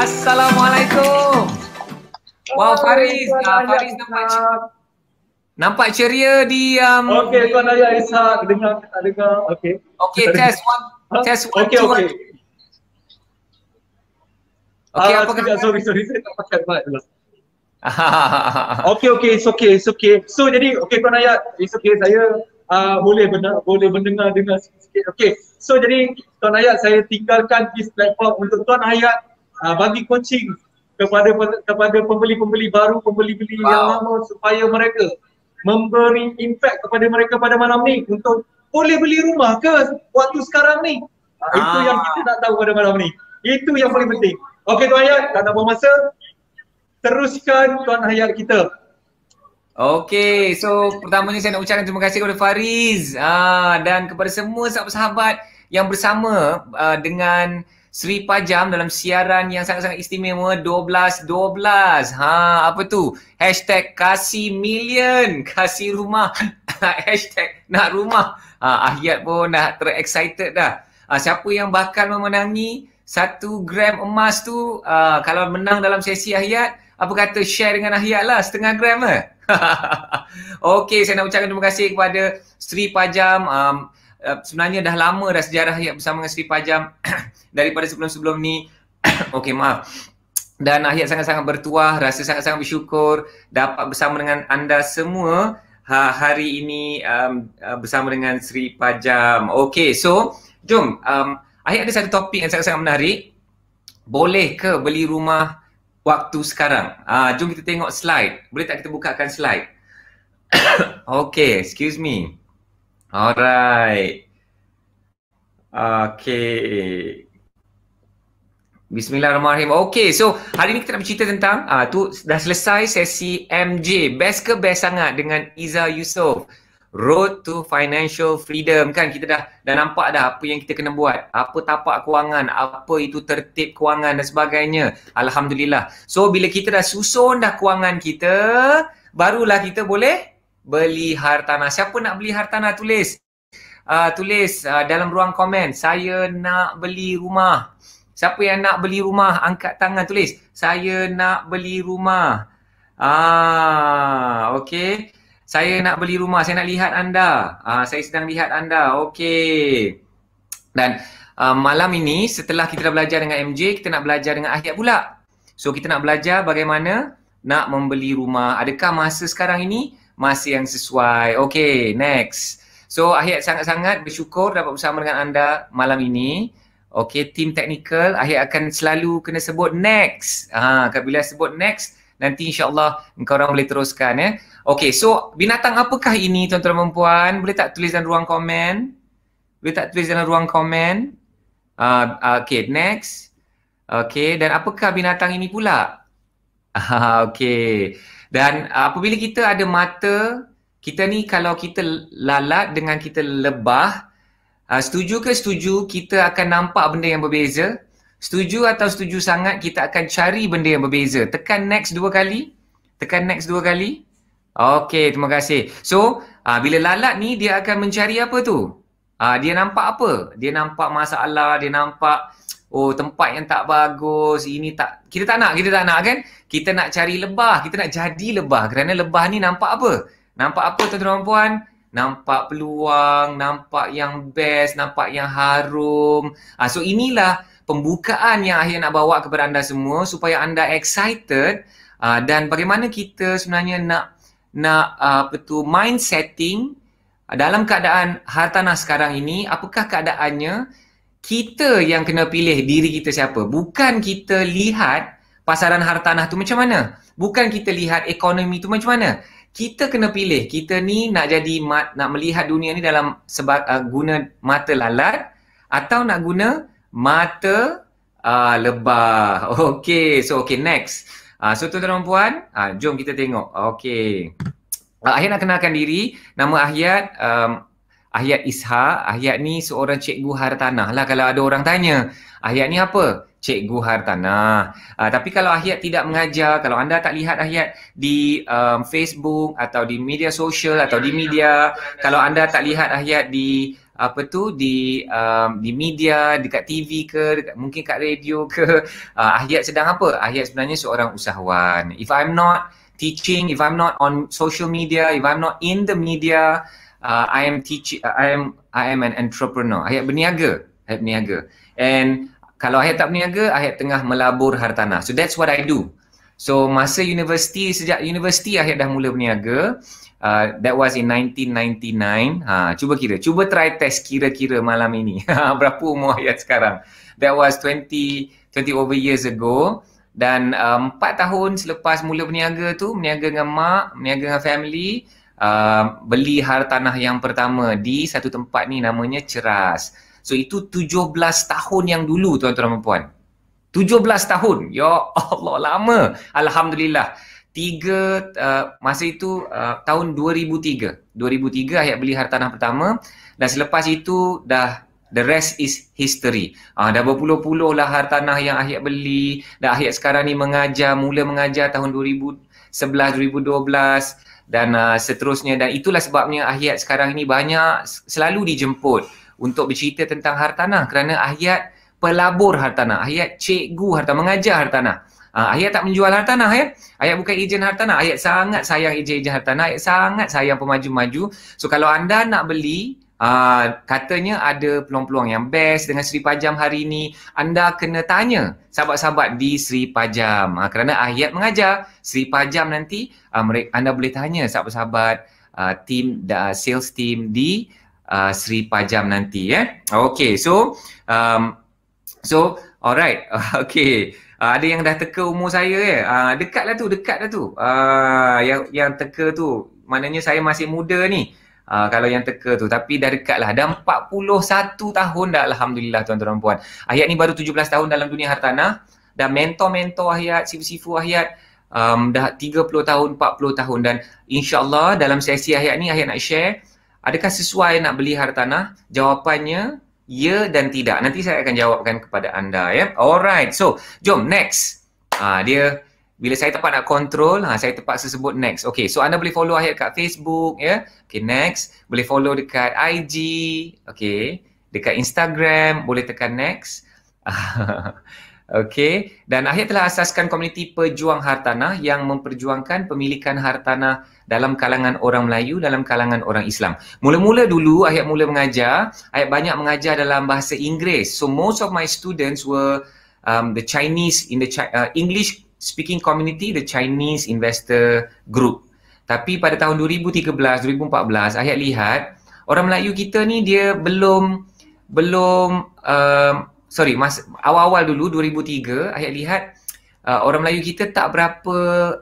Assalamualaikum. Wow, Faris. Faris nampak ceria di Okey, Tuan Ayat Ishak dengar tak dengar? Okey. Okey, test one. Test one. Okey, okey. Okey, apa kata? Sorry, saya tak pakai mic dulu. Okey, it's okay. So jadi Tuan Ayat, it's okay, saya boleh mendengar sikit. Okey. So jadi Tuan Ayat, saya tinggalkan this platform untuk Tuan Ayat bagi coaching kepada pembeli-pembeli baru, pembeli-pembeli yang lama, supaya mereka memberi impact kepada mereka pada malam ni untuk boleh beli rumah ke waktu sekarang ni. Itu yang kita nak tahu pada malam ni. Itu yang paling penting. Okey Tuan Ayat, tak nak buang masa. Teruskan Tuan Ayat kita. Okey, so pertamanya saya nak ucapkan terima kasih kepada Faris dan kepada semua sahabat-sahabat yang bersama dengan Sri Pajam dalam siaran yang sangat-sangat istimewa 12-12. Apa tu? Hashtag kasih million, kasih rumah. Hashtag nak rumah. Ahyat pun dah ter-excited dah. Siapa yang bakal memenangi 1 gram emas tu, kalau menang dalam sesi Ahyat, apa kata share dengan Ahyat lah, 0.5 gram lah. Okey, saya nak ucapkan terima kasih kepada Sri Pajam. Sebenarnya dah lama dah sejarah Ahyat bersama dengan Sri Pajam daripada sebelum-sebelum ni. Okey, maaf. Dan Ahyat sangat-sangat bertuah, rasa sangat-sangat bersyukur dapat bersama dengan anda semua hari ini bersama dengan Sri Pajam. Okey, so jom. Ahyat ada satu topik yang sangat-sangat menarik. Boleh ke beli rumah waktu sekarang? Jom kita tengok slide. Boleh tak kita bukakan slide? Okay, excuse me. Alright. Okay. Bismillahirrahmanirrahim. Okay, so hari ni kita nak bercerita tentang tu dah selesai sesi MJ. Best ke best sangat dengan Iza Yusof. Road to Financial Freedom, kan kita dah nampak dah apa yang kita kena buat, apa tapak kewangan, apa itu tertib kewangan dan sebagainya. Alhamdulillah. So bila kita dah susun dah kewangan kita, barulah kita boleh beli hartanah. Siapa nak beli hartanah, tulis dalam ruang komen, saya nak beli rumah. Siapa yang nak beli rumah, angkat tangan, tulis saya nak beli rumah. Okey. Saya nak beli rumah, saya nak lihat anda. Saya sedang lihat anda. Okey. Dan malam ini setelah kita dah belajar dengan MJ, kita nak belajar dengan Ahyat pula. So kita nak belajar bagaimana nak membeli rumah. Adakah masa sekarang ini masa yang sesuai? Okey, next. So Ahyat sangat-sangat bersyukur dapat bersama dengan anda malam ini. Okey, tim teknikal, Ahyat akan selalu kena sebut next. Bila sebut next, nanti insyaAllah engkau orang boleh teruskan ya. Okey, so binatang apakah ini tuan-tuan dan puan? Boleh tak tulis dalam ruang komen? Okey, next. Okey, dan apakah binatang ini pula? Okey. Dan apabila kita ada mata, kita ni kalau kita lalat dengan kita lebah, setuju ke setuju kita akan nampak benda yang berbeza? Setuju atau setuju sangat kita akan cari benda yang berbeza? Tekan next 2 kali. Okey, terima kasih. So, bila lalat ni dia akan mencari apa tu? Dia nampak apa? Dia nampak masalah, dia nampak tempat yang tak bagus, ini tak, kita tak nak kan? Kita nak cari lebah, kita nak jadi lebah kerana lebah ni nampak apa? Nampak apa tuan-tuan dan puan? Nampak peluang, nampak yang best, nampak yang harum. So inilah pembukaan yang Ahyat nak bawa kepada anda semua supaya anda excited dan bagaimana kita sebenarnya nak mind setting dalam keadaan hartanah sekarang ini. Apakah keadaannya? Kita yang kena pilih diri kita siapa. Bukan kita lihat pasaran hartanah tu macam mana. Bukan kita lihat ekonomi tu macam mana. Kita kena pilih. Kita ni nak melihat dunia ni dalam guna mata lalat atau nak guna mata lebah. Okey, so next. So tuan-tuan dan puan, jom kita tengok. Okey. Ahyat nak kenalkan diri. Nama Ahyat Ahyat Ishak. Ahyat ni seorang cikgu hartanah lah kalau ada orang tanya. Ahyat ni apa? Cikgu hartanah. Tapi kalau Ahyat tidak mengajar, kalau anda tak lihat Ahyat di Facebook atau di media sosial atau di media, kalau anda tak lihat Ahyat di apa tu di media, dekat TV ke, mungkin kat radio ke, Ahyat sedang apa? Ahyat sebenarnya seorang usahawan. If I'm not teaching, if I'm not on social media, if I'm not in the media, I am teaching, I am an entrepreneur. Ahyat berniaga, Ahyat berniaga. And kalau Ahyat tak berniaga, Ahyat tengah melabur hartanah. So that's what I do. So masa universiti, sejak universiti Ahyat dah mula berniaga. That was in 1999. Cuba kira, cuba try test kira-kira malam ini. Berapa umur Ahyat sekarang? That was 20 over years ago. Dan 4 tahun selepas mula berniaga tu, berniaga dengan mak, berniaga dengan family, beli hartanah yang pertama di satu tempat ni namanya Ceras. So itu 17 tahun yang dulu tuan-tuan dan puan. 17 tahun. Ya Allah, lama. Alhamdulillah. Masa itu tahun 2003. 2003 Ahyat beli hartanah pertama dan selepas itu dah the rest is history. Dah berpuluh-puluh lah hartanah yang Ahyat beli. Dan Ahyat sekarang ni mula mengajar tahun 2011, 2012 dan seterusnya. Dan itulah sebabnya Ahyat sekarang ni banyak selalu dijemput untuk bercerita tentang hartanah kerana Ahyat pelabur hartanah. Ahyat cikgu hartanah, mengajar hartanah. Ahyat tak menjual hartanah ya. Ahyat bukan ejen hartanah. Ahyat sangat sayang ejen-ejen hartanah. Ahyat sangat sayang pemaju-maju. So kalau anda nak beli, katanya ada peluang-peluang yang best dengan Seri Pajam hari ini, anda kena tanya sahabat-sahabat di Seri Pajam. Kerana Ahyat mengajar Seri Pajam nanti, anda boleh tanya sahabat-sahabat sales team di Seri Pajam nanti ya. Okay, so alright. Okay. Ada yang dah teka umur saya ya. Dekat dah tu. Yang teka tu, maknanya saya masih muda ni. Kalau yang teka tu, tapi dah dekat lah. Dah 41 tahun dah, Alhamdulillah tuan-tuan dan puan. Ahyat ni baru 17 tahun dalam dunia hartanah. Dah mentor-mentor Ahyat, sifu-sifu Ahyat. Dah 30 tahun, 40 tahun. Dan insyaAllah dalam sesi Ahyat ni, Ahyat nak share, adakah sesuai nak beli hartanah? Jawapannya ya dan tidak. Nanti saya akan jawabkan kepada anda ya. Alright. So, jom next. Dia bila saya tepat nak control, saya terpaksa sebut next. Okay, so anda boleh follow Ahyat kat Facebook ya. Okay, next. Boleh follow dekat IG. Okay. Dekat Instagram boleh tekan next. Okay, dan Ahyat telah asaskan komuniti pejuang hartanah yang memperjuangkan pemilikan hartanah dalam kalangan orang Melayu, dalam kalangan orang Islam. Mula-mula dulu Ahyat mula mengajar, Ahyat banyak mengajar dalam bahasa Inggeris. So most of my students were the Chinese in the English speaking community, the Chinese investor group. Tapi pada tahun 2013, 2014 Ahyat lihat orang Melayu kita ni dia belum awal-awal dulu 2003 Ahyat lihat orang Melayu kita tak berapa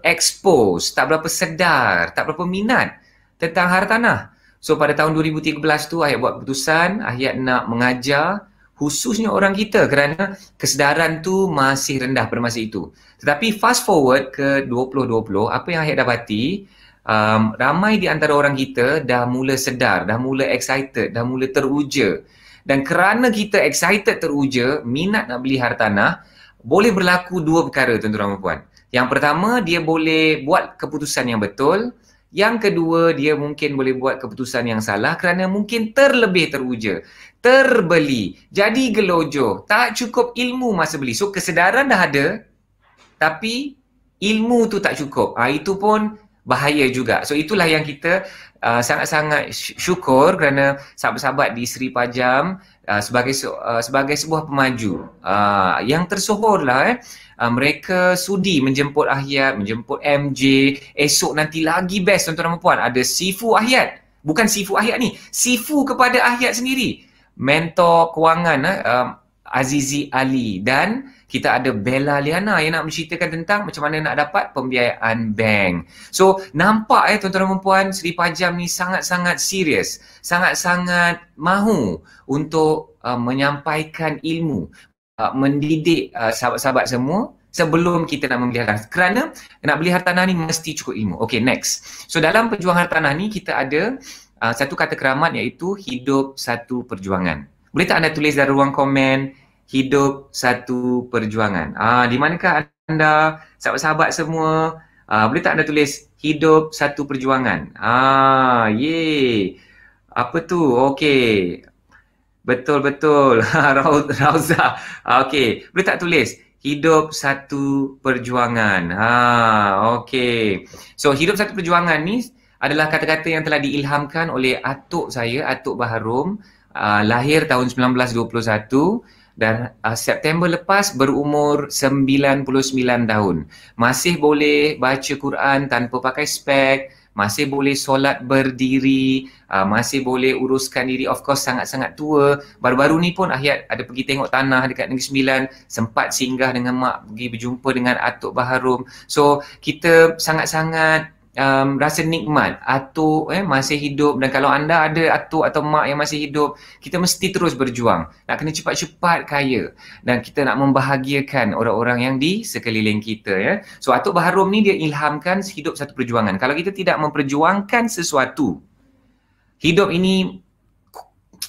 expose, tak berapa sedar, tak berapa minat tentang hartanah. So pada tahun 2013 tu Ahyat buat keputusan Ahyat nak mengajar khususnya orang kita kerana kesedaran tu masih rendah pada masa itu. Tetapi fast forward ke 2020, apa yang Ahyat dapati, ramai di antara orang kita dah mula sedar, dah mula excited, dah mula teruja. Dan kerana kita excited, teruja, minat nak beli hartanah, boleh berlaku dua perkara tuan-tuan dan puan. Yang pertama, dia boleh buat keputusan yang betul. Yang kedua, dia mungkin boleh buat keputusan yang salah kerana mungkin terlebih teruja, terbeli, jadi gelojoh, tak cukup ilmu masa beli. So kesedaran dah ada, tapi ilmu tu tak cukup. Itu pun bahaya juga. So itulah yang kita sangat-sangat syukur kerana sahabat-sahabat di Seri Pajam sebagai sebuah pemaju yang tersohor lah mereka sudi menjemput Ahyat, menjemput MJ. Esok nanti lagi best tuan-tuan dan puan, ada sifu Ahyat. Bukan sifu Ahyat ni, sifu kepada Ahyat sendiri. Mentor kewangan Azizi Ali, dan kita ada Bella Liana yang nak menceritakan tentang macam mana nak dapat pembiayaan bank. So nampak tuan-tuan dan puan, Seri Pajam ni sangat-sangat serius, sangat-sangat mahu untuk menyampaikan ilmu, mendidik sahabat-sahabat semua sebelum kita nak membeli hartanah. Kerana nak beli hartanah ni mesti cukup ilmu. Okay, next. So dalam perjuang hartanah ni kita ada satu kata keramat iaitu hidup satu perjuangan. Boleh tak anda tulis dalam ruang komen hidup satu perjuangan? Di manakah anda, sahabat-sahabat semua? Boleh tak anda tulis hidup satu perjuangan? Yeay. Apa tu? Okey. Betul betul. Rauza. Okey, boleh tak tulis hidup satu perjuangan. Okey. So hidup satu perjuangan ni adalah kata-kata yang telah diilhamkan oleh atuk saya, Atuk Baharum, lahir tahun 1921 dan September lepas berumur 99 tahun. Masih boleh baca Quran tanpa pakai spek, masih boleh solat berdiri, masih boleh uruskan diri. Of course sangat-sangat tua. Baru-baru ni pun Ahyat ada pergi tengok tanah dekat Negeri Sembilan, sempat singgah dengan mak, pergi berjumpa dengan Atuk Baharum. So kita sangat-sangat rasa nikmat atuk masih hidup, dan kalau anda ada atuk atau mak yang masih hidup, kita mesti terus berjuang. Nak kena cepat-cepat kaya dan kita nak membahagiakan orang-orang yang di sekeliling kita ya. So Atuk Baharum ni dia ilhamkan hidup satu perjuangan. Kalau kita tidak memperjuangkan sesuatu, hidup ini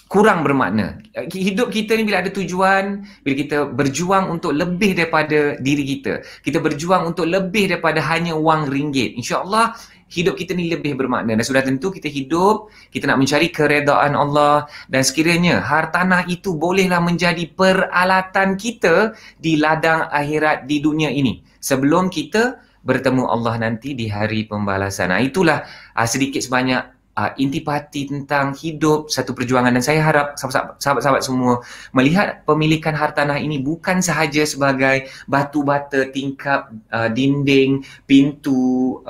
kurang bermakna. Hidup kita ni bila ada tujuan, bila kita berjuang untuk lebih daripada diri kita, kita berjuang untuk lebih daripada hanya wang ringgit, insya-Allah hidup kita ni lebih bermakna. Dan sudah tentu kita hidup, kita nak mencari keredaan Allah, dan sekiranya hartanah itu bolehlah menjadi peralatan kita di ladang akhirat di dunia ini sebelum kita bertemu Allah nanti di hari pembalasan. Itulah sedikit sebanyak intipati tentang hidup satu perjuangan, dan saya harap sahabat-sahabat semua melihat pemilikan hartanah ini bukan sahaja sebagai batu bata, tingkap, dinding, pintu,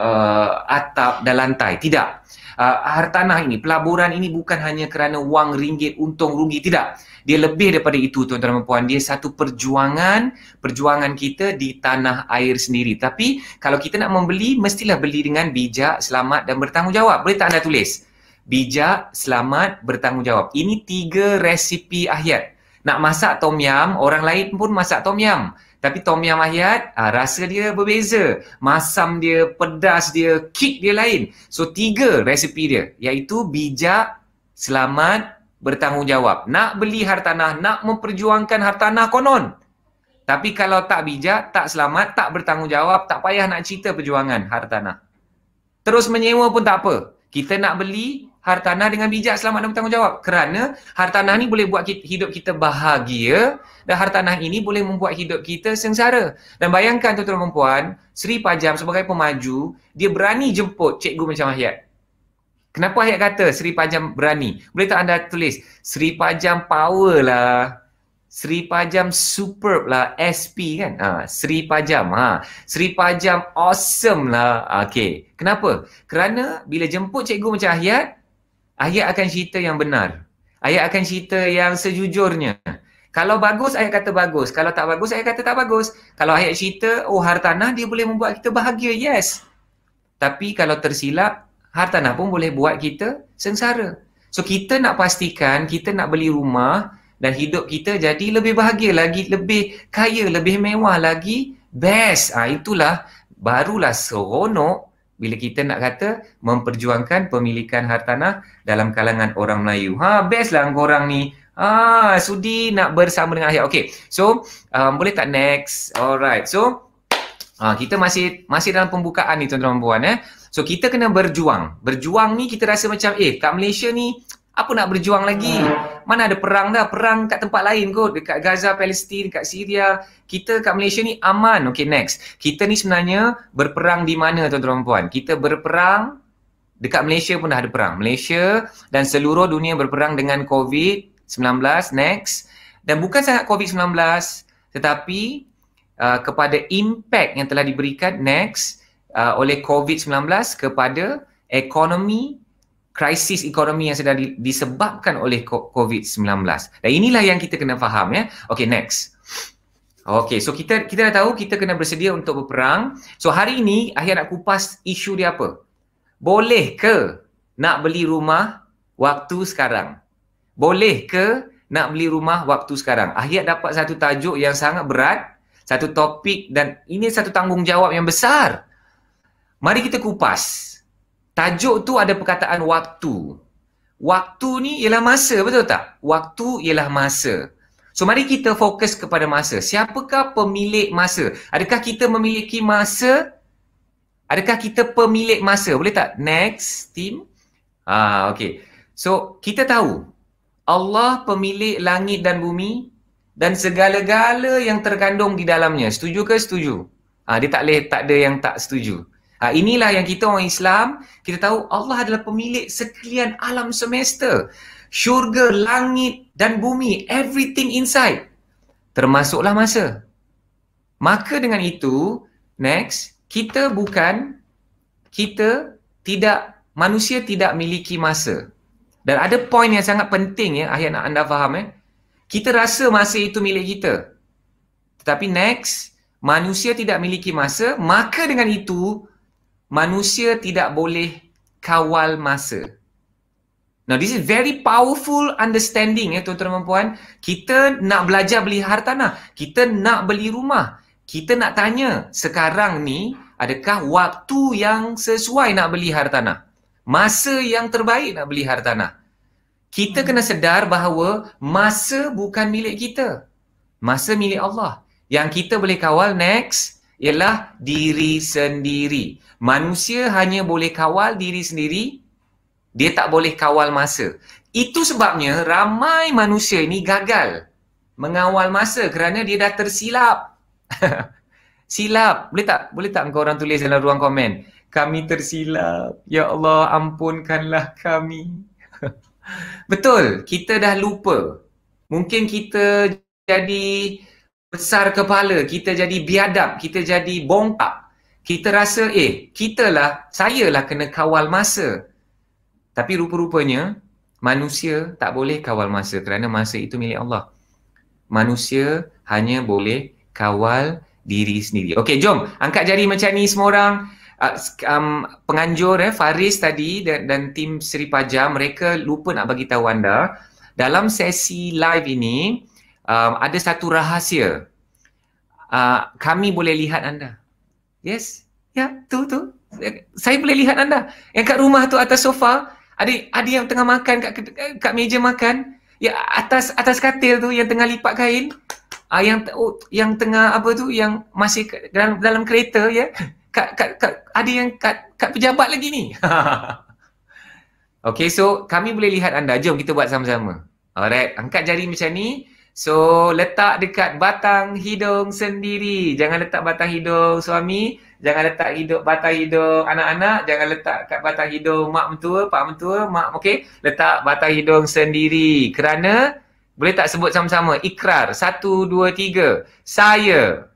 atap dan lantai. Tidak. Hartanah ini, pelaburan ini bukan hanya kerana wang ringgit, untung rugi, tidak. Dia lebih daripada itu tuan-tuan dan puan. Dia satu perjuangan kita di tanah air sendiri. Tapi kalau kita nak membeli, mestilah beli dengan bijak, selamat dan bertanggungjawab. Boleh tak anda tulis? Bijak, selamat, bertanggungjawab. Ini 3 resipi Ahyat. Nak masak tom yam, orang lain pun masak tom yam. Tapi tom yam Ahyat, rasa dia berbeza. Masam dia, pedas dia, kick dia lain. So 3 resipi dia, iaitu bijak, selamat, bertanggungjawab. Nak beli hartanah, nak memperjuangkan hartanah konon. Tapi kalau tak bijak, tak selamat, tak bertanggungjawab, tak payah nak cerita perjuangan hartanah. Terus menyewa pun tak apa. Kita nak beli hartanah dengan bijak, selamat dan bertanggungjawab. Kerana hartanah ni boleh buat hidup kita bahagia, dan hartanah ini boleh membuat hidup kita sengsara. Dan bayangkan tuan-tuan dan puan, Sri Pajam sebagai pemaju, dia berani jemput cikgu macam Ahyat. Kenapa Ahyat kata Sri Pajam berani? Boleh tak anda tulis? Sri Pajam power lah. Sri Pajam superb lah. SP kan? Sri Pajam. Sri Pajam awesome lah. Okey. Kenapa? Kerana bila jemput cikgu macam Ahyat, Ahyat akan cerita yang benar. Ahyat akan cerita yang sejujurnya. Kalau bagus, Ahyat kata bagus. Kalau tak bagus, Ahyat kata tak bagus. Kalau Ahyat cerita, hartanah dia boleh membuat kita bahagia. Yes. Tapi kalau tersilap, hartanah pun boleh buat kita sengsara. So kita nak pastikan kita nak beli rumah dan hidup kita jadi lebih bahagia lagi, lebih kaya, lebih mewah lagi, best. Itulah barulah seronok bila kita nak kata memperjuangkan pemilikan hartanah dalam kalangan orang Melayu. Best lah korang ni. Sudi nak bersama dengan Ahyat. Okay, so boleh tak next? Alright, so kita masih dalam pembukaan ni tuan-tuan dan puan. So kita kena berjuang. Berjuang ni kita rasa macam kat Malaysia ni apa nak berjuang lagi? Mana ada perang dah. Perang kat tempat lain kot. Dekat Gaza, Palestin, dekat Syria. Kita kat Malaysia ni aman. Okay, next. Kita ni sebenarnya berperang di mana tuan-tuan dan puan? Kita berperang dekat Malaysia pun dah ada perang. Malaysia dan seluruh dunia berperang dengan COVID-19. Next. Dan bukan sangat COVID-19, tetapi kepada impact yang telah diberikan oleh COVID-19 kepada ekonomi, krisis ekonomi yang sedang disebabkan oleh COVID-19. Dan inilah yang kita kena faham ya. Okay, next. Okay, so kita dah tahu kita kena bersedia untuk berperang. So hari ini Ahyat nak kupas isu dia apa? Boleh ke nak beli rumah waktu sekarang? Boleh ke nak beli rumah waktu sekarang? Ahyat dapat satu tajuk yang sangat berat, satu topik, dan ini satu tanggungjawab yang besar. Mari kita kupas. Tajuk tu ada perkataan waktu. Waktu ni ialah masa, betul tak? Waktu ialah masa. So mari kita fokus kepada masa. Siapakah pemilik masa? Adakah kita memiliki masa? Adakah kita pemilik masa? Boleh tak? Next, team. Okay. So kita tahu Allah pemilik langit dan bumi dan segala-gala yang terkandung di dalamnya. Setuju ke setuju? Dia tak ada yang tak setuju. Inilah yang kita orang Islam, kita tahu Allah adalah pemilik sekalian alam semesta. Syurga, langit dan bumi, everything inside. Termasuklah masa. Maka dengan itu, next, manusia tidak miliki masa. Dan ada poin yang sangat penting ayat nak anda faham Kita rasa masa itu milik kita. Tetapi next, manusia tidak miliki masa, maka dengan itu, manusia tidak boleh kawal masa. Now this is very powerful understanding tuan-tuan dan puan. Kita nak belajar beli hartanah, kita nak beli rumah, kita nak tanya sekarang ni adakah waktu yang sesuai nak beli hartanah, masa yang terbaik nak beli hartanah. Kita kena sedar bahawa masa bukan milik kita, masa milik Allah. Yang kita boleh kawal next ialah diri sendiri. Manusia hanya boleh kawal diri sendiri, dia tak boleh kawal masa. Itu sebabnya ramai manusia ini gagal mengawal masa kerana dia dah tersilap. Silap. Boleh tak engkau orang tulis dalam ruang komen? Kami tersilap. Ya Allah, ampunkanlah kami. Betul, kita dah lupa. Mungkin kita jadi besar kepala, kita jadi biadab, kita jadi bongkak. Kita rasa, sayalah kena kawal masa. Tapi rupa-rupanya, manusia tak boleh kawal masa kerana masa itu milik Allah. Manusia hanya boleh kawal diri sendiri. Okey, jom angkat jari macam ni semua orang. Penganjur Faris tadi dan tim Seri Pajam, mereka lupa nak bagi tahu anda dalam sesi live ini ada satu rahasia. Kami boleh lihat anda. Yes, ya, tu saya boleh lihat anda yang kat rumah tu atas sofa. Ada yang tengah makan kat meja makan. Ya, atas katil tu yang tengah lipat kain. Yang tengah yang masih dalam kereta ya. Ada yang kat pejabat lagi ni. Okay, so kami boleh lihat anda. Jom kita buat sama-sama. Alright, angkat jari macam ni. So, letak dekat batang hidung sendiri. Jangan letak batang hidung suami. Jangan letak batang hidung anak-anak. Jangan letak kat batang hidung mak mentua, pak mentua, mak. Okay, letak batang hidung sendiri. Kerana, boleh tak sebut sama-sama? Ikrar. 1, 2, 3. Saya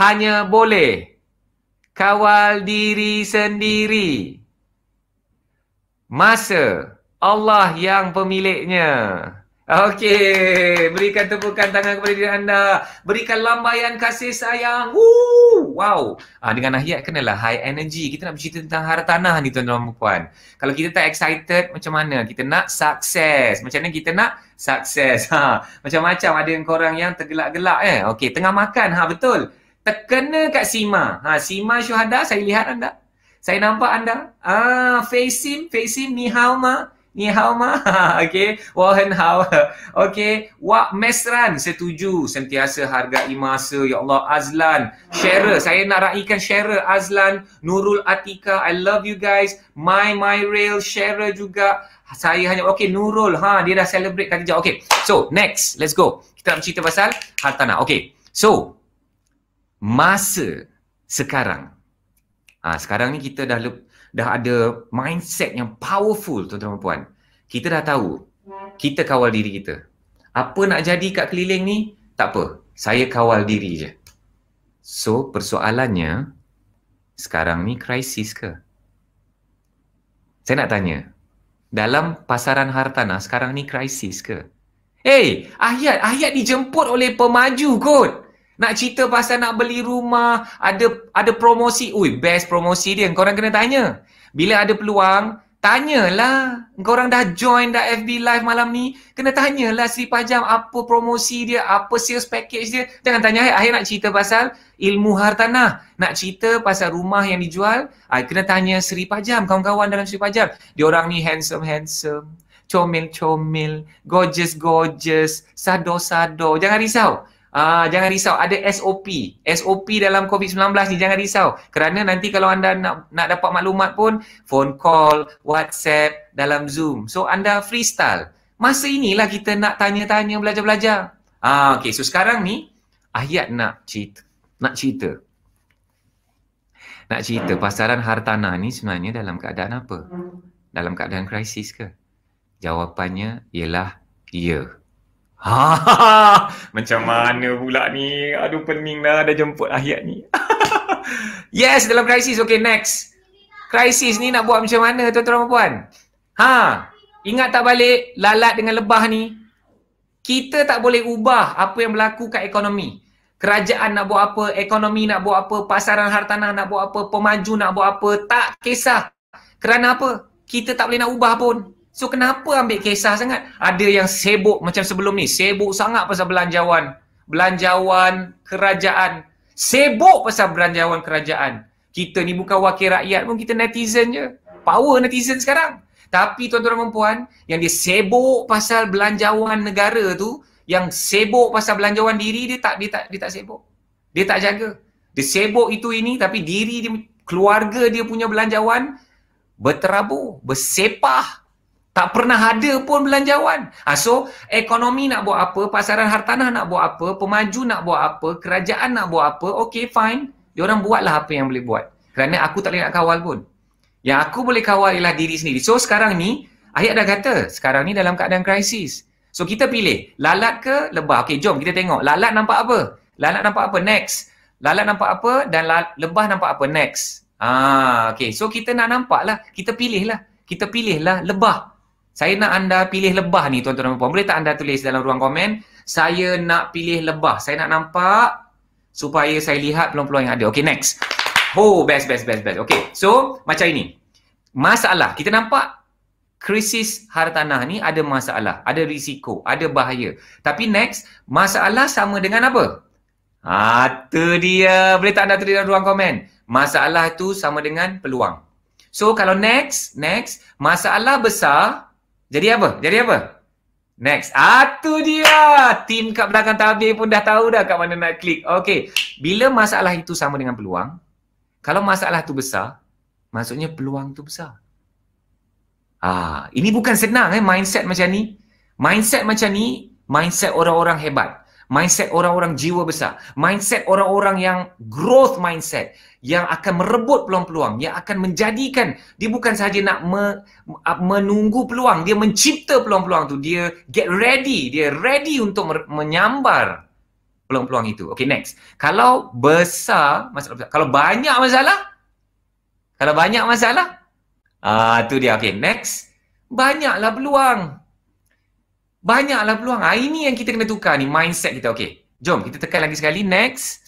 hanya boleh kawal diri sendiri. Masa Allah yang pemiliknya. Okey, berikan tepukan tangan kepada diri anda. Berikan lambaian kasih sayang. Woo! Wow. Dengan ayat kenalah high energy. Kita nak bercerita tentang hartanah ni tuan-tuan dan puan. Kalau kita tak excited, macam mana? Kita nak sukses. Macam mana kita nak sukses? Macam-macam ada yang korang yang tergelak-gelak Okey, tengah makan. Betul. Terkena kat Sima. Sima Syuhada, saya lihat anda. Saya nampak anda. Face him, ni hao ma. Ni hao ma. Okey, wahen hao. Okey, Wak Mesran, setuju. Sentiasa hargai masa. Ya Allah, Azlan. Sheryl, saya nak raikan Sheryl, Azlan, Nurul Atika. I love you guys. My Rail, Sheryl juga. Saya hanya, okey, Nurul. Dia dah celebrate Khadijah. Okey, so next, let's go. Kita nak bercerita pasal hartanah. Okey, so masa sekarang. Sekarang ni kita dah ada mindset yang powerful tuan-tuan dan puan. Kita dah tahu kita kawal diri kita. Apa nak jadi kat keliling ni, tak apa. Saya kawal diri je. So persoalannya, sekarang ni krisis ke? Saya nak tanya, dalam pasaran hartanah sekarang ni krisis ke? Ayat dijemput oleh pemaju kot. Nak cerita pasal nak beli rumah, ada promosi. Best promosi dia. Korang kena tanya. Bila ada peluang, tanyalah. Korang dah join dah FB Live malam ni, kena tanyalah Seri Pajam apa promosi dia, apa sales package dia. Jangan tanya akhir nak cerita pasal ilmu hartanah, nak cerita pasal rumah yang dijual, kena tanya Seri Pajam, kawan-kawan dalam Seri Pajam. Diorang ni handsome, comel-comel, gorgeous, sado-sado. Jangan risau. Jangan risau, ada SOP dalam COVID-19 ni, jangan risau. Kerana nanti kalau anda nak dapat maklumat pun, phone call, WhatsApp, dalam Zoom. So anda freestyle. Masa inilah kita nak tanya-tanya, belajar-belajar. Okay, so sekarang ni ayat nak cerita. Nak cerita pasaran hartanah ni sebenarnya dalam keadaan apa? Dalam keadaan krisis ke? Jawapannya ialah ya. Macam mana pula ni? Aduh, pening dah jemput ayat ni. Yes, dalam krisis. Okay, next. Krisis ni nak buat macam mana, tuan-tuan dan puan? Ingat tak balik lalat dengan lebah ni? Kita tak boleh ubah apa yang berlaku kat ekonomi. Kerajaan nak buat apa, ekonomi nak buat apa, pasaran hartanah nak buat apa, pemaju nak buat apa, tak kisah. Kerana apa? Kita tak boleh nak ubah pun. So kenapa ambil kisah sangat? Ada yang sibuk macam sebelum ni, sibuk sangat pasal belanjawan kerajaan. Sibuk pasal belanjawan kerajaan. Kita ni bukan wakil rakyat pun, kita netizen je. Power netizen sekarang. Tapi tuan-tuan dan puan, yang dia sibuk pasal belanjawan negara tu, yang sibuk pasal belanjawan diri, dia tak sibuk. Dia tak jaga. Dia sibuk itu ini, tapi diri dia, keluarga dia punya belanjawan berterabur, bersepah. Tak pernah ada pun belanjawan. So, ekonomi nak buat apa, pasaran hartanah nak buat apa, pemaju nak buat apa, kerajaan nak buat apa, okay fine. Diorang buatlah apa yang boleh buat. Kerana aku tak boleh nak kawal pun. Yang aku boleh kawal ialah diri sendiri. So, sekarang ni, ayat dah kata, sekarang ni dalam keadaan krisis. So, kita pilih, lalat ke lebah? Okay, jom kita tengok. Lalat nampak apa? Lalat nampak apa? Next. Lalat nampak apa? Dan lebah nampak apa? Next. Okay, so kita nak nampak lah. Kita pilihlah lebah. Saya nak anda pilih lebah ni, tuan-tuan dan puan. Boleh tak anda tulis dalam ruang komen? Saya nak pilih lebah. Saya nak nampak supaya saya lihat peluang-peluang yang ada. Okay, next. Best. Okay, so macam ini. Masalah. Kita nampak krisis hartanah ni ada masalah, ada risiko, ada bahaya. Tapi next, masalah sama dengan apa? Tu dia. Boleh tak anda tulis dalam ruang komen? Masalah tu sama dengan peluang. So, kalau next, masalah besar, jadi apa? Next. Tu dia. Tim kat belakang tabir pun dah tahu dah kat mana nak klik. Okay. Bila masalah itu sama dengan peluang, kalau masalah tu besar, maksudnya peluang tu besar. Ini bukan senang mindset macam ni. Mindset macam ni, mindset orang-orang hebat. Mindset orang-orang jiwa besar. Mindset orang-orang yang growth mindset. Yang akan merebut peluang-peluang. Yang akan menjadikan, dia bukan sahaja nak menunggu peluang. Dia mencipta peluang-peluang tu. Dia get ready. Dia ready untuk menyambar peluang-peluang itu. Okay, next. Kalau besar, masalah besar. Kalau banyak masalah, tu dia. Okay, next. Banyaklah peluang. Ini yang kita kena tukar ni, mindset kita. Okay, jom kita tekan lagi sekali. Next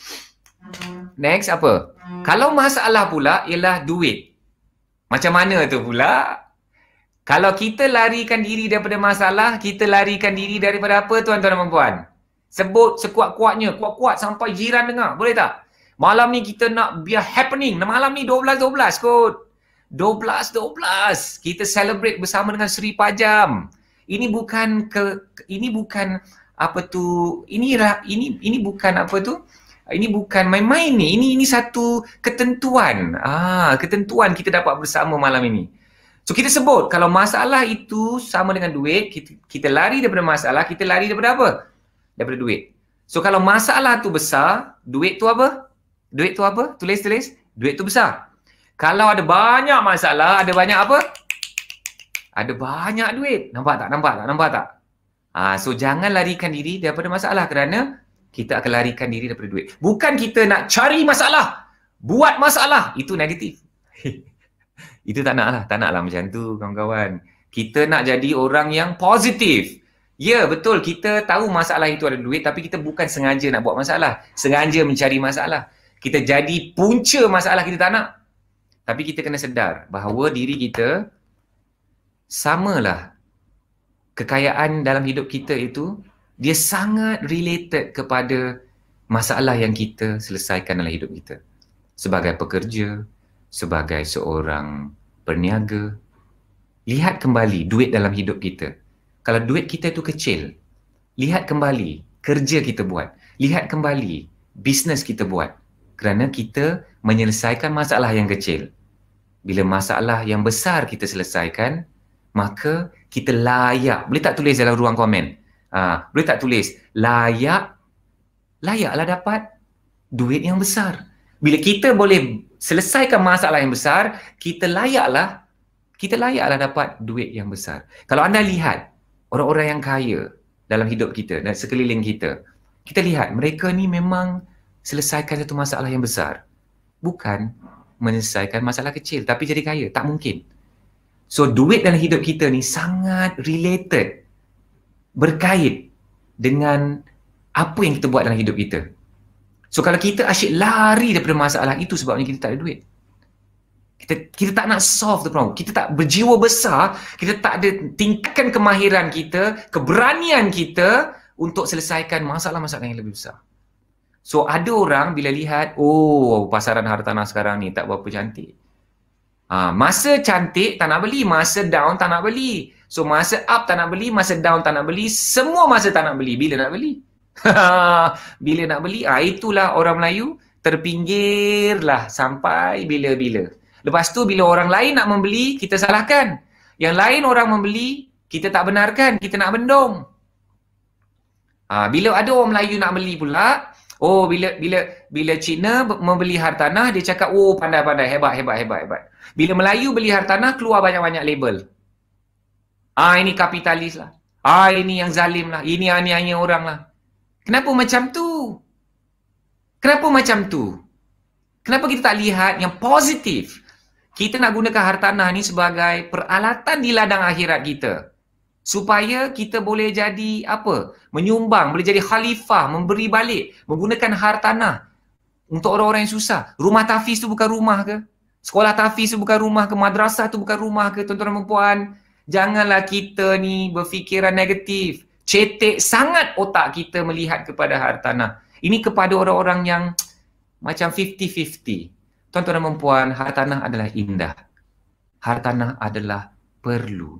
apa? Kalau masalah pula ialah duit. Macam mana tu pula? Kalau kita larikan diri daripada masalah, kita larikan diri daripada apa, tuan-tuan dan puan? Sebut sekuat-kuatnya, kuat-kuat sampai jiran dengar. Boleh tak? Malam ni kita nak biar happening. Malam ni 12-12 kot. 12-12. Kita celebrate bersama dengan Seri Pajam. Ini bukan apa tu? Ini bukan apa tu? Ini bukan main-main ni. Ini satu ketentuan. Ketentuan kita dapat bersama malam ini. So kita sebut kalau masalah itu sama dengan duit, kita lari daripada masalah, kita lari daripada apa? Daripada duit. So kalau masalah tu besar, duit tu apa? Tulis. Duit tu besar. Kalau ada banyak masalah, ada banyak apa? Ada banyak duit. Nampak tak? So jangan larikan diri daripada masalah kerana kita akan larikan diri daripada duit. Bukan kita nak cari masalah, buat masalah. Itu negatif. Itu tak naklah macam tu, kawan-kawan. Kita nak jadi orang yang positif. Ya, betul. Kita tahu masalah itu ada duit, tapi kita bukan sengaja nak buat masalah. Sengaja mencari masalah. Kita jadi punca masalah, kita tak nak. Tapi kita kena sedar bahawa diri kita samalah. Kekayaan dalam hidup kita itu, dia sangat related kepada masalah yang kita selesaikan dalam hidup kita. Sebagai pekerja, sebagai seorang berniaga, lihat kembali duit dalam hidup kita. Kalau duit kita itu kecil, lihat kembali kerja kita buat. Lihat kembali bisnes kita buat. Kerana kita menyelesaikan masalah yang kecil. Bila masalah yang besar kita selesaikan, maka kita layak. Boleh tak tulis dalam ruang komen? Boleh tak tulis layaklah dapat duit yang besar. Bila kita boleh selesaikan masalah yang besar, kita layaklah dapat duit yang besar. Kalau anda lihat orang-orang yang kaya dalam hidup kita dan sekeliling kita, kita lihat mereka ni memang selesaikan satu masalah yang besar. Bukan menyelesaikan masalah kecil tapi jadi kaya. Tak mungkin. So duit dalam hidup kita ni sangat related, berkait dengan apa yang kita buat dalam hidup kita. So kalau kita asyik lari daripada masalah itu sebabnya kita tak ada duit. Kita tak nak solve the problem. Kita tak berjiwa besar, kita tak ada tingkatkan kemahiran kita, keberanian kita untuk selesaikan masalah-masalah yang lebih besar. So ada orang bila lihat, oh pasaran hartanah sekarang ni tak berapa cantik. Masa cantik tak nak beli, masa down tak nak beli. So masa up tak nak beli, masa down tak nak beli, semua masa tak nak beli. Bila nak beli? Bila nak beli? Itulah orang Melayu terpinggirlah sampai bila-bila. Lepas tu bila orang lain nak membeli, kita salahkan. Yang lain orang membeli, kita tak benarkan, kita nak bendung. Bila ada orang Melayu nak beli pula, oh bila Cina membeli hartanah, dia cakap oh pandai-pandai, hebat. Bila Melayu beli hartanah, keluar banyak-banyak label. Ini kapitalis lah. Ini yang zalim lah. Ini aniaya orang lah. Kenapa macam tu? Kenapa kita tak lihat yang positif? Kita nak gunakan hartanah ni sebagai peralatan di ladang akhirat kita. Supaya kita boleh jadi apa? Menyumbang, boleh jadi khalifah, memberi balik, menggunakan hartanah untuk orang-orang yang susah. Rumah tahfiz tu bukan rumah ke? Sekolah tahfiz tu bukan rumah ke? Madrasah tu bukan rumah ke? Tuan-tuan dan puan, janganlah kita ni berfikiran negatif. Cetek sangat otak kita melihat kepada hartanah. Ini kepada orang-orang yang macam 50-50. Tuan-tuan dan puan, hartanah adalah indah. Hartanah adalah perlu.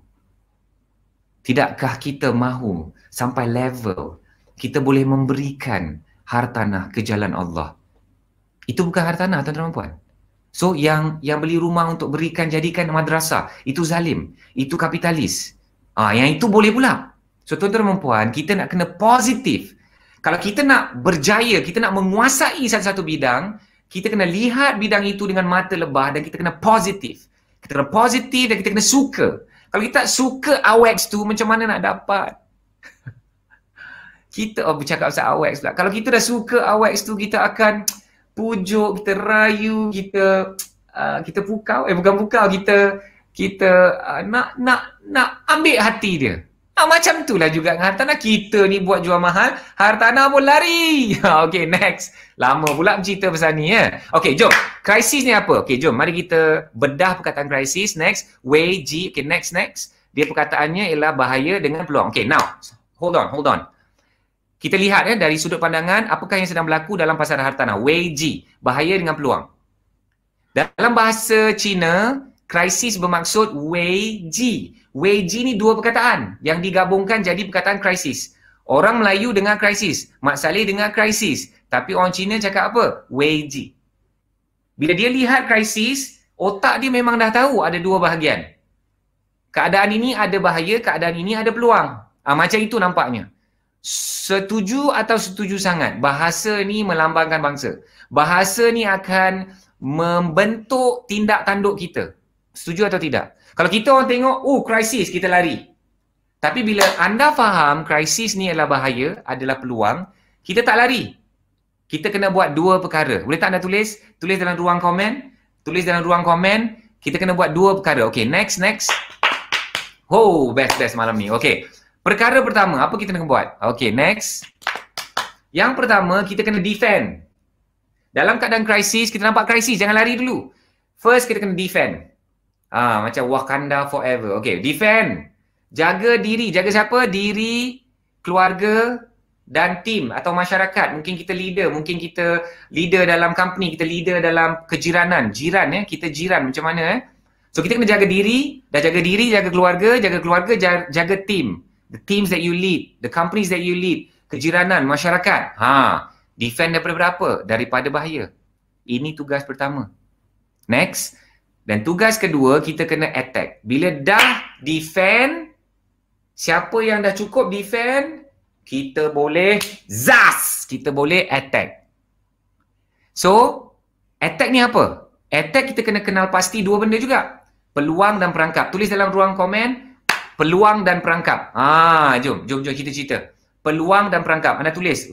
Tidakkah kita mahu sampai level kita boleh memberikan hartanah ke jalan Allah? Itu bukan hartanah, tuan-tuan dan puan. So yang beli rumah untuk berikan jadikan madrasah, itu zalim, itu kapitalis. Yang itu boleh pula. So tuan-tuan dan puan, kita nak kena positif. Kalau kita nak berjaya, kita nak menguasai satu-satu bidang, kita kena lihat bidang itu dengan mata lebah dan kita kena positif. Kita kena positif dan kita kena suka. Kalau kita tak suka AWEX tu, macam mana nak dapat? Kita bercakap pasal AWEX pula. Kalau kita dah suka AWEX tu, kita akan pujuk, kita rayu, kita pukau, bukan pukau, kita nak ambil hati dia. Macam itulah juga dengan hartanah. Kita ni buat jual mahal, hartanah pun lari. Okay, next. Lama pula bercerita pasal ni ya. Okay, jom. Krisis ni apa? Okay, jom. Mari kita bedah perkataan krisis. Next. Wei Ji. Okay, next. Dia perkataannya ialah bahaya dengan peluang. Okay, now. Hold on. Kita lihat dari sudut pandangan apakah yang sedang berlaku dalam pasaran hartanah. Wei Ji. Bahaya dengan peluang. Dalam bahasa Cina, krisis bermaksud Wei Ji. Wei Ji ni dua perkataan yang digabungkan jadi perkataan krisis. Orang Melayu dengar krisis, Mak Saleh dengar krisis, tapi orang Cina cakap apa? Wei Ji. Bila dia lihat krisis, otak dia memang dah tahu ada dua bahagian. Keadaan ini ada bahaya, keadaan ini ada peluang. Macam itu nampaknya. Setuju atau setuju sangat? Bahasa ni melambangkan bangsa. Bahasa ni akan membentuk tindak tanduk kita. Setuju atau tidak? Kalau kita orang tengok, krisis, kita lari. Tapi bila anda faham krisis ni adalah bahaya, adalah peluang, kita tak lari. Kita kena buat dua perkara. Boleh tak anda tulis? Tulis dalam ruang komen. Kita kena buat dua perkara. Okay, next. Best malam ni. Okay. Perkara pertama, apa kita kena buat? Okay, next. Yang pertama, kita kena defend. Dalam keadaan krisis, kita nampak krisis, jangan lari dulu. First, kita kena defend. Macam Wakanda forever. Okay, defend. Jaga diri. Jaga siapa? Diri, keluarga dan tim atau masyarakat. Mungkin kita leader. Mungkin kita leader dalam company. Kita leader dalam kejiranan. Jiran ya. Kita jiran macam mana So kita kena jaga diri. Dah jaga diri, jaga keluarga, jaga tim. The teams that you lead. The companies that you lead. Kejiranan, masyarakat. Defend daripada berapa? Daripada bahaya. Ini tugas pertama. Next. Dan tugas kedua, kita kena attack. Bila dah defend, siapa yang dah cukup defend, kita boleh zas, kita boleh attack. So, attack ni apa? Attack kita kena kenal pasti dua benda juga. Peluang dan perangkap. Tulis dalam ruang komen, peluang dan perangkap. Jom kita cerita. Peluang dan perangkap. Anda tulis.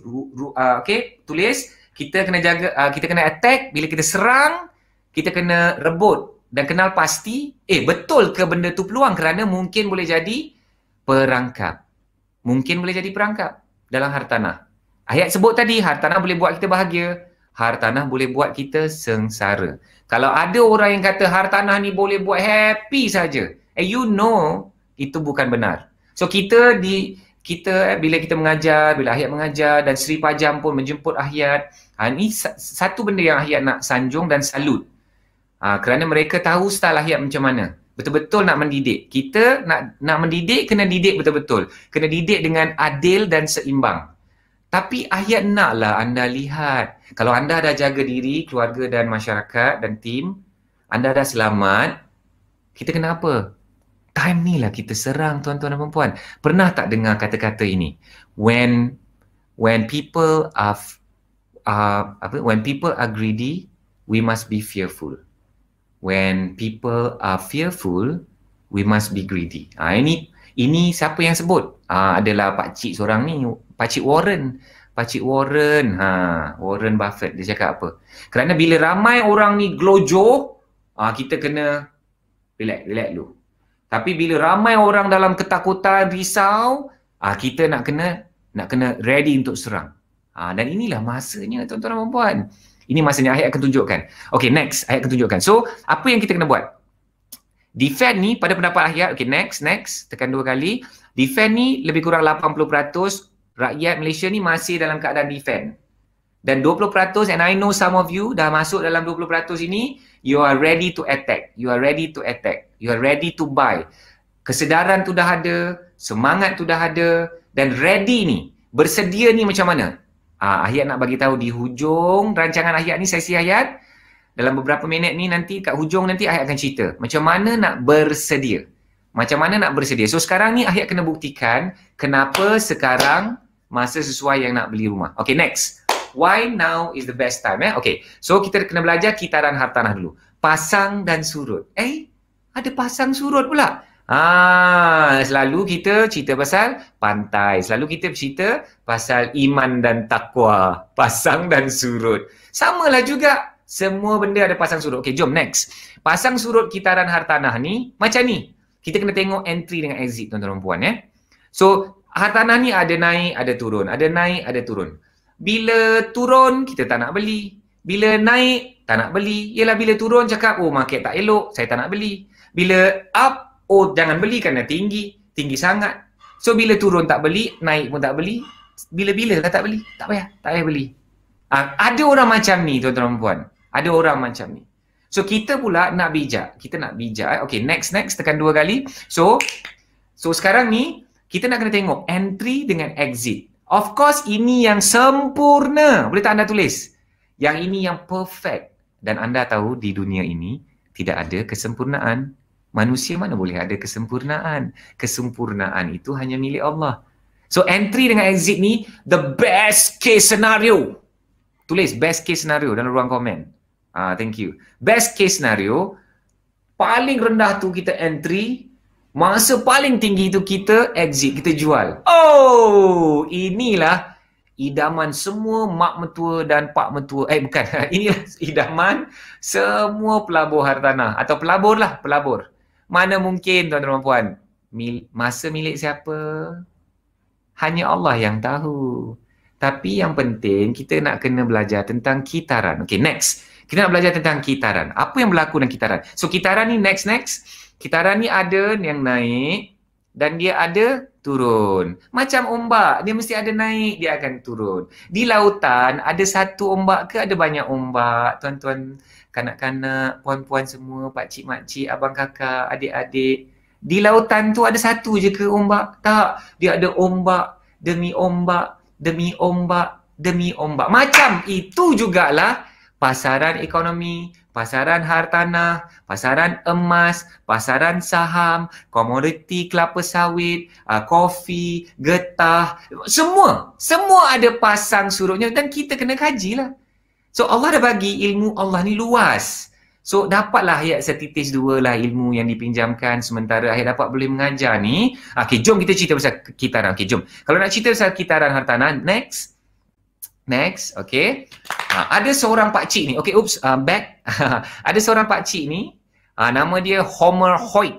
Okay, tulis. Kita kena jaga, kita kena attack. Bila kita serang, kita kena rebut dan kenal pasti, betul ke benda tu peluang, kerana mungkin boleh jadi perangkap. Mungkin boleh jadi perangkap dalam hartanah. Ayat sebut tadi, hartanah boleh buat kita bahagia, hartanah boleh buat kita sengsara. Kalau ada orang yang kata hartanah ni boleh buat happy saja, you know itu bukan benar. So kita bila kita mengajar, bila Ahyat mengajar dan Sri Pajam pun menjemput Ahyat, ini satu benda yang Ahyat nak sanjung dan salut. Kerana mereka tahu style Ahyat macam mana. Betul-betul nak mendidik. Kita nak mendidik, kena didik betul-betul. Kena didik dengan adil dan seimbang. Tapi Ahyat naklah anda lihat. Kalau anda dah jaga diri, keluarga dan masyarakat dan tim, anda dah selamat, kita kena apa? Time ni lah kita serang, tuan-tuan dan puan-puan. Pernah tak dengar kata-kata ini? When people are greedy, we must be fearful. When people are fearful, we must be greedy. Ini siapa yang sebut? Adalah Pak Cik seorang ni, Pak Cik Warren. Warren Buffett. Dia cakap apa? Kerana bila ramai orang ni gelojoh, kita kena relax dulu. Tapi bila ramai orang dalam ketakutan, risau, kita nak kena ready untuk serang. Dan inilah masanya, tuan-tuan dan puan-puan. Ini masanya Ahyat akan tunjukkan. Okay, next. Ahyat akan tunjukkan. So, apa yang kita kena buat? Defend ni, pada pendapat Ahyat, okay, next. Tekan 2 kali. Defend ni lebih kurang 80% rakyat Malaysia ni masih dalam keadaan defend. Dan 20%, and I know some of you dah masuk dalam 20% ini, you are ready to attack. You are ready to attack. You are ready to buy. Kesedaran tu dah ada, semangat tu dah ada, dan ready ni, bersedia ni macam mana? Ahyat nak bagi tahu di hujung rancangan Ahyat ni, sesi Ahyat. Dalam beberapa minit ni nanti, kat hujung nanti Ahyat akan cerita macam mana nak bersedia. Macam mana nak bersedia. So sekarang ni Ahyat kena buktikan kenapa sekarang masa sesuai yang nak beli rumah. Okay, next. Why now is the best time? Okay, so kita kena belajar kitaran hartanah dulu. Pasang dan surut. Ada pasang surut pula. Selalu kita cerita pasal pantai. Selalu kita cerita pasal iman dan takwa. Pasang dan surut. Samalah juga. Semua benda ada pasang surut. Okay, jom next. Pasang surut kitaran hartanah ni macam ni. Kita kena tengok entry dengan exit, tuan-tuan dan puan. So, hartanah ni ada naik, ada turun. Ada naik, ada turun. Bila turun, kita tak nak beli. Bila naik, tak nak beli. Yelah, bila turun cakap, market tak elok, saya tak nak beli. Bila up, jangan beli kerana tinggi sangat. So bila turun tak beli, naik pun tak beli. Bila-bila lah tak beli, tak payah beli. Ada orang macam ni, tuan-tuan dan puan. Ada orang macam ni. So kita pula nak bijak. Okay, next, tekan 2 kali. So sekarang ni, kita nak kena tengok entry dengan exit. Of course, ini yang sempurna. Boleh tak anda tulis? Yang ini yang perfect. Dan anda tahu di dunia ini, tidak ada kesempurnaan. Manusia mana boleh ada kesempurnaan? Kesempurnaan itu hanya milik Allah. So entry dengan exit ni, the best case scenario. Tulis best case scenario dalam ruang komen. Thank you. Best case scenario, paling rendah tu kita entry, masa paling tinggi tu kita exit, kita jual. Inilah idaman semua mak mentua dan pak mentua. Bukan. Inilah idaman semua pelabur hartanah. Atau pelabur. Mana mungkin, tuan-tuan dan puan, masa milik siapa? Hanya Allah yang tahu. Tapi yang penting, kita nak kena belajar tentang kitaran. Okay, next. Kita nak belajar tentang kitaran. Apa yang berlaku dalam kitaran? So, kitaran ni next. Kitaran ni ada yang naik dan dia ada turun. Macam ombak, dia mesti ada naik, dia akan turun. Di lautan, ada satu ombak ke ada banyak ombak? Tuan-tuan, kanak-kanak, puan-puan semua, pakcik, makcik, abang kakak, adik-adik. Di lautan tu ada satu je ke ombak? Tak. Dia ada ombak demi ombak, demi ombak, demi ombak. Macam itu jugalah pasaran ekonomi, pasaran hartanah, pasaran emas, pasaran saham, komoditi kelapa sawit, kopi, getah, semua ada pasang surutnya dan kita kena kajilah. So Allah dah bagi ilmu Allah ni luas. So dapatlah ayat setitis dua lah ilmu yang dipinjamkan sementara ayat dapat boleh mengajar ni. Okay, jom kita cerita pasal kitaran. Okay, jom. Kalau nak cerita pasal kitaran hartanah, next, okay. Ada seorang pakcik ni, okay, back. Ada seorang pakcik ni, nama dia Homer Hoyt.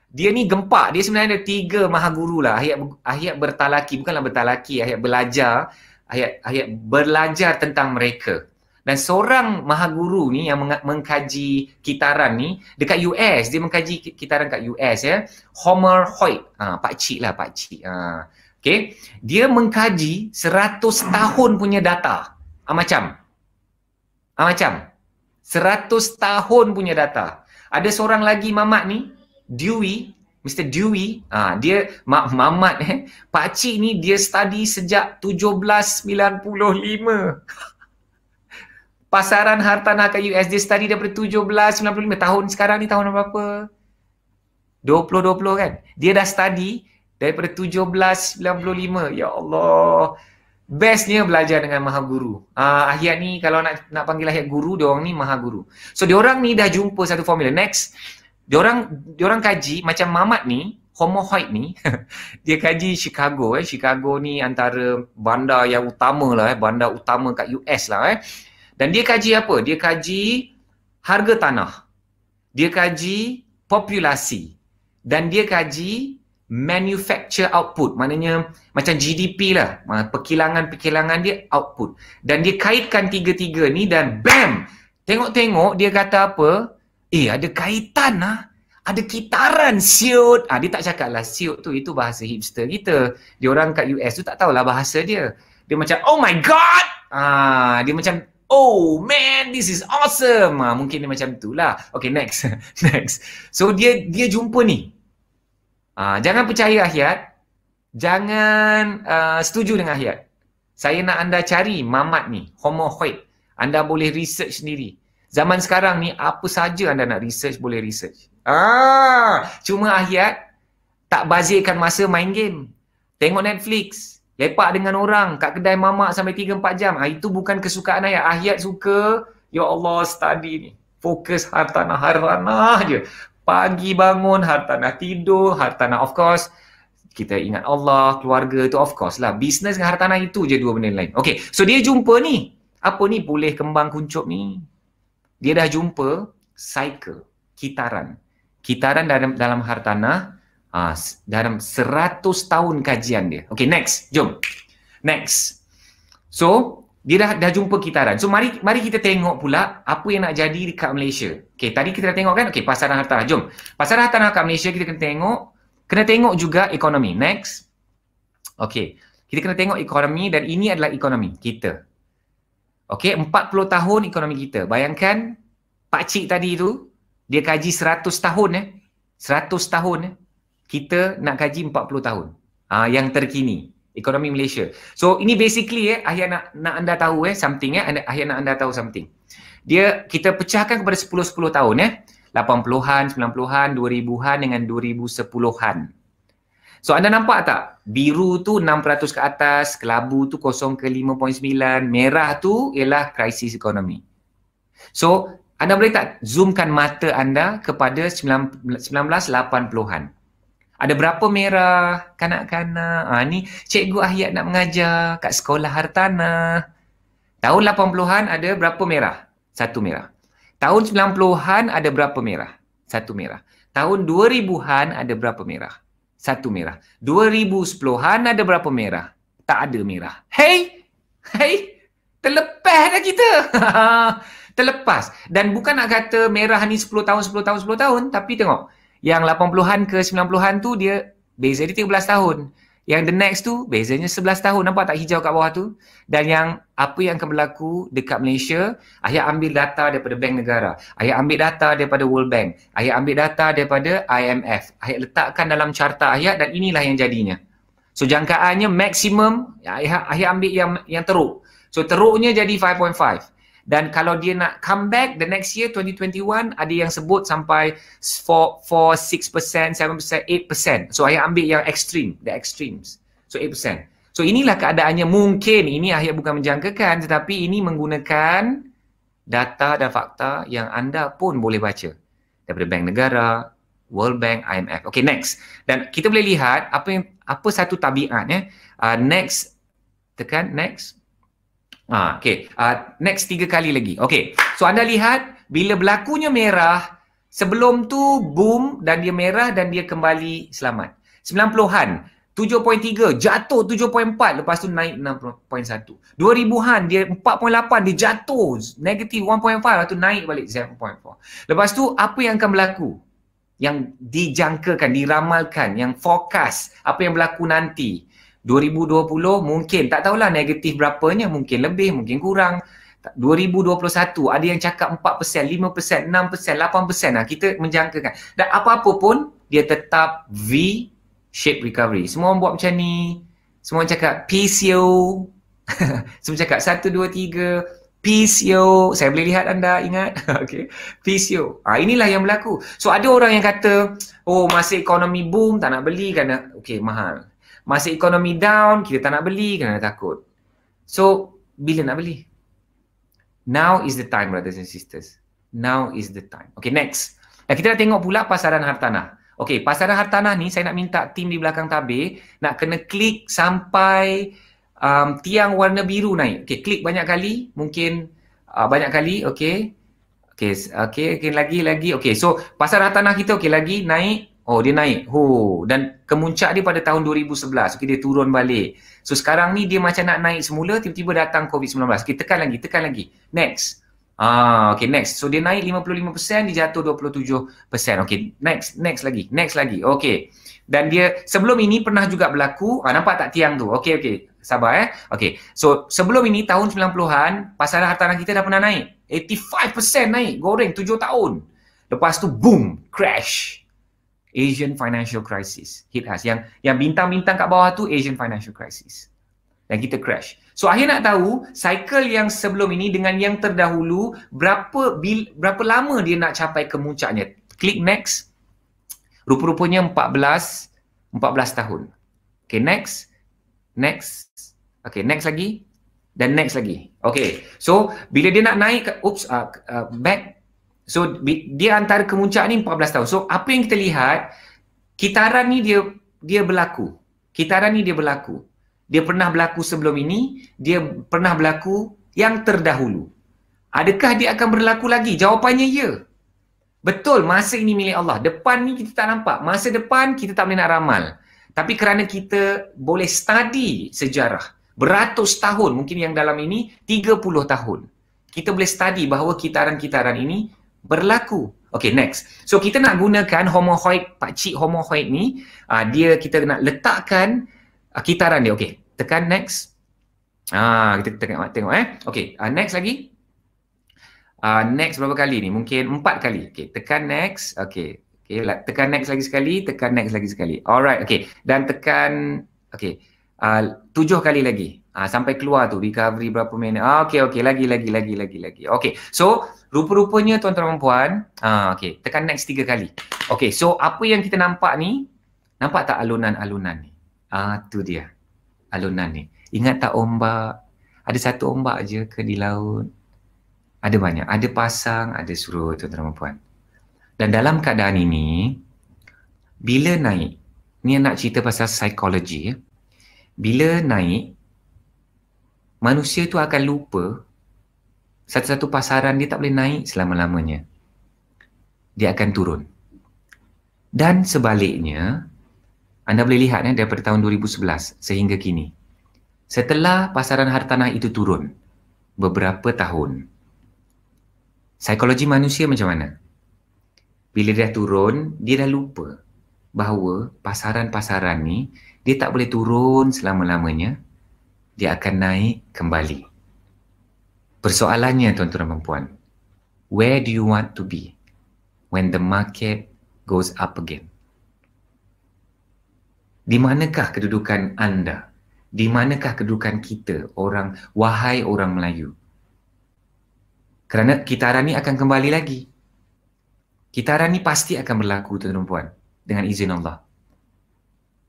Dia ni gempak, dia sebenarnya ada 3 mahaguru lah. Ayat bertalaki, bukanlah bertalaki, ayat belajar, ayat belajar tentang mereka. Dan seorang mahaguru ni yang mengkaji kitaran ni dekat US, dia mengkaji kitaran kat US ya. Homer Hoyt, pakcik lah, pakcik. Okay, dia mengkaji 100 tahun punya data. Macam 100 tahun punya data. Ada seorang lagi mamat ni, Dewey, Mr. Dewey, dia mamat pakcik ni dia study sejak 1795. Pasaran hartanah kat US dia study daripada 1795. Tahun sekarang ni tahun berapa? 2020 kan? Dia dah study daripada 1795. Ya Allah. Bestnya belajar dengan maha guru. Ayat ni kalau nak panggil ayat guru, diorang ni maha guru. So diorang ni dah jumpa satu formula. Next, diorang kaji macam Mamat ni, Homer Hoyt ni, dia kaji Chicago. Chicago ni antara bandar yang utama lah, bandar utama kat US lah. Dan dia kaji apa? Dia kaji harga tanah. Dia kaji populasi. Dan dia kaji manufacture output, maknanya macam GDP lah, perkilangan dia output. Dan dia kaitkan tiga-tiga ni dan bam, tengok-tengok dia kata apa, ada kaitan lah, ada kitaran, siut. Dia tak cakap lah siut tu, itu bahasa hipster kita. Dia orang kat US tu tak tahulah bahasa dia. Dia macam oh my god, dia macam oh man, this is awesome. Mungkin dia macam tu lah. Okay, next. Next. So dia jumpa ni. Jangan percaya ayat, jangan setuju dengan ayat. Saya nak anda cari Mamat ni, Homer Hoyt. Anda boleh research sendiri. Zaman sekarang ni apa saja anda nak research boleh research. Cuma ayat tak bazirkan masa main game. Tengok Netflix, lepak dengan orang kat kedai mamak sampai 3-4 jam. Itu bukan kesukaan ayat. Ayat suka, ya Allah, study ni. Fokus hartanah je. Pagi bangun, hartanah tidur, hartanah of course. Kita ingat Allah, keluarga tu of course lah. Bisnes dengan hartanah itu je dua benda lain. Okay, so dia jumpa ni. Apa ni boleh kembang kuncup ni? Dia dah jumpa cycle, kitaran. Kitaran dalam hartanah dalam 100 tahun kajian dia. Okay, next. Jom. Next. So, dia dah jumpa kitaran. So, mari kita tengok pula apa yang nak jadi dekat Malaysia. Okay, tadi kita dah tengok kan? Okay, pasaran hartanah. Jom. Pasaran hartanah kat Malaysia kita kena tengok. Kena tengok juga ekonomi. Next. Okay. Kita kena tengok ekonomi dan ini adalah ekonomi kita. Okay, 40 tahun ekonomi kita. Bayangkan, pakcik tadi tu, dia kaji 100 tahun 100 tahun kita nak kaji 40 tahun. Yang terkini. Ekonomi Malaysia. So ini basically ayat nak anda tahu something ayat nak anda tahu something. Kita pecahkan kepada 10 tahun 80-an, 90-an, 2000-an dengan 2010-an. So anda nampak tak? Biru tu 6% ke atas, kelabu tu 0 ke 5.9, merah tu ialah krisis ekonomi. So anda boleh tak zoomkan mata anda kepada 1980-an. Ada berapa merah kanak-kanak? Ni cikgu ayat nak mengajar kat sekolah hartanah. Tahun 80-an ada berapa merah? 1 merah. Tahun 90-an ada berapa merah? 1 merah. Tahun 2000-an ada berapa merah? 1 merah. 2010-an ada berapa merah? Tak ada merah. Hey! Terlepas dah kita. Terlepas. Dan bukan nak kata merah ni 10 tahun, tapi tengok. Yang 80-an ke 90-an tu dia beza dia 13 tahun. Yang the next tu bezanya 11 tahun. Nampak tak hijau kat bawah tu? Dan apa yang akan berlaku dekat Malaysia, ayat ambil data daripada Bank Negara. Ayat ambil data daripada World Bank. Ayat ambil data daripada IMF. Ayat letakkan dalam carta ayat dan inilah yang jadinya. So jangkaannya maksimum, ayat ambil yang teruk. So teruknya jadi 5.5. Dan kalau dia nak come back the next year 2021, ada yang sebut sampai 4, 6%, 7%, 8%. So ayah ambil yang extreme, the extremes. So 8%. So inilah keadaannya, mungkin ini ayah bukan menjangkakan, tetapi ini menggunakan data dan fakta yang anda pun boleh baca daripada Bank Negara, World Bank, IMF. Okay, next. Dan kita boleh lihat apa satu tabiatnya. Next, tekan next. Next 3 kali lagi. Okay, so anda lihat bila berlakunya merah, sebelum tu boom dan dia merah dan dia kembali selamat. 90-an, 7.3, jatuh 7.4, lepas tu naik 6.1. 2000-an dia 4.8, dia jatuh negatif 1.5, lepas tu naik balik 7.4. Lepas tu apa yang akan berlaku? Yang dijangkakan, diramalkan, yang forecast apa yang berlaku nanti 2020 mungkin, tak tahulah negatif berapanya, mungkin lebih, mungkin kurang. 2021 ada yang cakap 4%, 5%, 6%, 8%. Kita menjangkakan. Dan apa-apa pun dia tetap V-shape recovery. Semua orang buat macam ni. Semua orang cakap PCO. Semua cakap 1, 2, 3 PCO. Saya boleh lihat anda ingat. Okay. PCO. Inilah yang berlaku. So ada orang yang kata, oh masa ekonomi boom tak nak beli kerana mahal. Masa ekonomi down, kita tak nak beli kerana takut. So, bila nak beli? Now is the time, brothers and sisters. Now is the time. Okay, next. Dan kita nak tengok pula pasaran hartanah. Okay, pasaran hartanah ni saya nak minta tim di belakang tabir nak kena klik sampai tiang warna biru naik. Okay, klik banyak kali. Mungkin banyak kali. Okay. Okay, lagi. Okay, so pasaran hartanah kita lagi naik. Oh, dia naik. Dan kemuncak dia pada tahun 2011. Okay, dia turun balik. So, sekarang ni dia macam nak naik semula, tiba-tiba datang COVID-19. Okay, tekan lagi. Next. Okay, next. So, dia naik 55%, dia jatuh 27%. Okay, next lagi. Okay. Dan dia, sebelum ini pernah juga berlaku, nampak tak tiang tu? Okay. Sabar Okay, so sebelum ini tahun 90-an, pasaran hartanah kita dah pernah naik. 85% naik, goreng 7 tahun. Lepas tu, boom, crash. Asian Financial Crisis hit us. Yang bintang-bintang kat bawah tu Asian Financial Crisis. Dan kita crash. So akhir nak tahu cycle yang sebelum ini dengan yang terdahulu berapa lama dia nak capai kemuncaknya. Klik next. Rupa-rupanya 14 tahun. Okay, next. Okay, next lagi. Dan next lagi. Okay. So bila dia nak naik back. So dia antara kemuncak ni 14 tahun. So apa yang kita lihat, kitaran ni dia berlaku. Dia pernah berlaku sebelum ini, dia pernah berlaku yang terdahulu. Adakah dia akan berlaku lagi? Jawapannya ya. Betul, masa ini milik Allah. Depan ni kita tak nampak. Masa depan kita tak boleh nak ramal. Tapi kerana kita boleh study sejarah beratus tahun, mungkin yang dalam ini 30 tahun. Kita boleh study bahawa kitaran-kitaran ini berlaku. Okay, next. So, kita nak gunakan homohoid, pakcik homohoid ni, kita nak letakkan kitaran dia. Okay, tekan next. Kita tengok. Okay, next lagi. Next berapa kali ni? Mungkin 4 kali. Okay, tekan next. Okay, tekan next lagi sekali, tekan next lagi sekali. Alright, okay. Dan tekan, 7 kali lagi. Sampai keluar tu, recovery berapa minit. Okay, lagi. Okay, so rupa-rupanya tuan-tuan dan puan, okay, tekan next 3 kali. Okay, so apa yang kita nampak ni, nampak tak alunan-alunan ni? Tu dia, alunan ni. Ingat tak ombak? Ada satu ombak je ke di laut? Ada banyak, ada pasang, ada surut tuan-tuan dan puan. Dan dalam keadaan ini, bila naik, ni nak cerita pasal psikologi. Bila naik, manusia tu akan lupa satu-satu pasaran dia tak boleh naik selama-lamanya. Dia akan turun. Dan sebaliknya, anda boleh lihat daripada tahun 2011 sehingga kini. Setelah pasaran hartanah itu turun beberapa tahun, psikologi manusia macam mana? Bila dia turun, dia dah lupa bahawa pasaran-pasaran ni dia tak boleh turun selama-lamanya. Dia akan naik kembali. Persoalannya tuan-tuan dan puan, where do you want to be when the market goes up again? Di manakah kedudukan anda? Di manakah kedudukan kita, wahai orang Melayu? Kerana kitaran ni akan kembali lagi. Kitaran ni pasti akan berlaku, tuan-tuan dan puan, dengan izin Allah.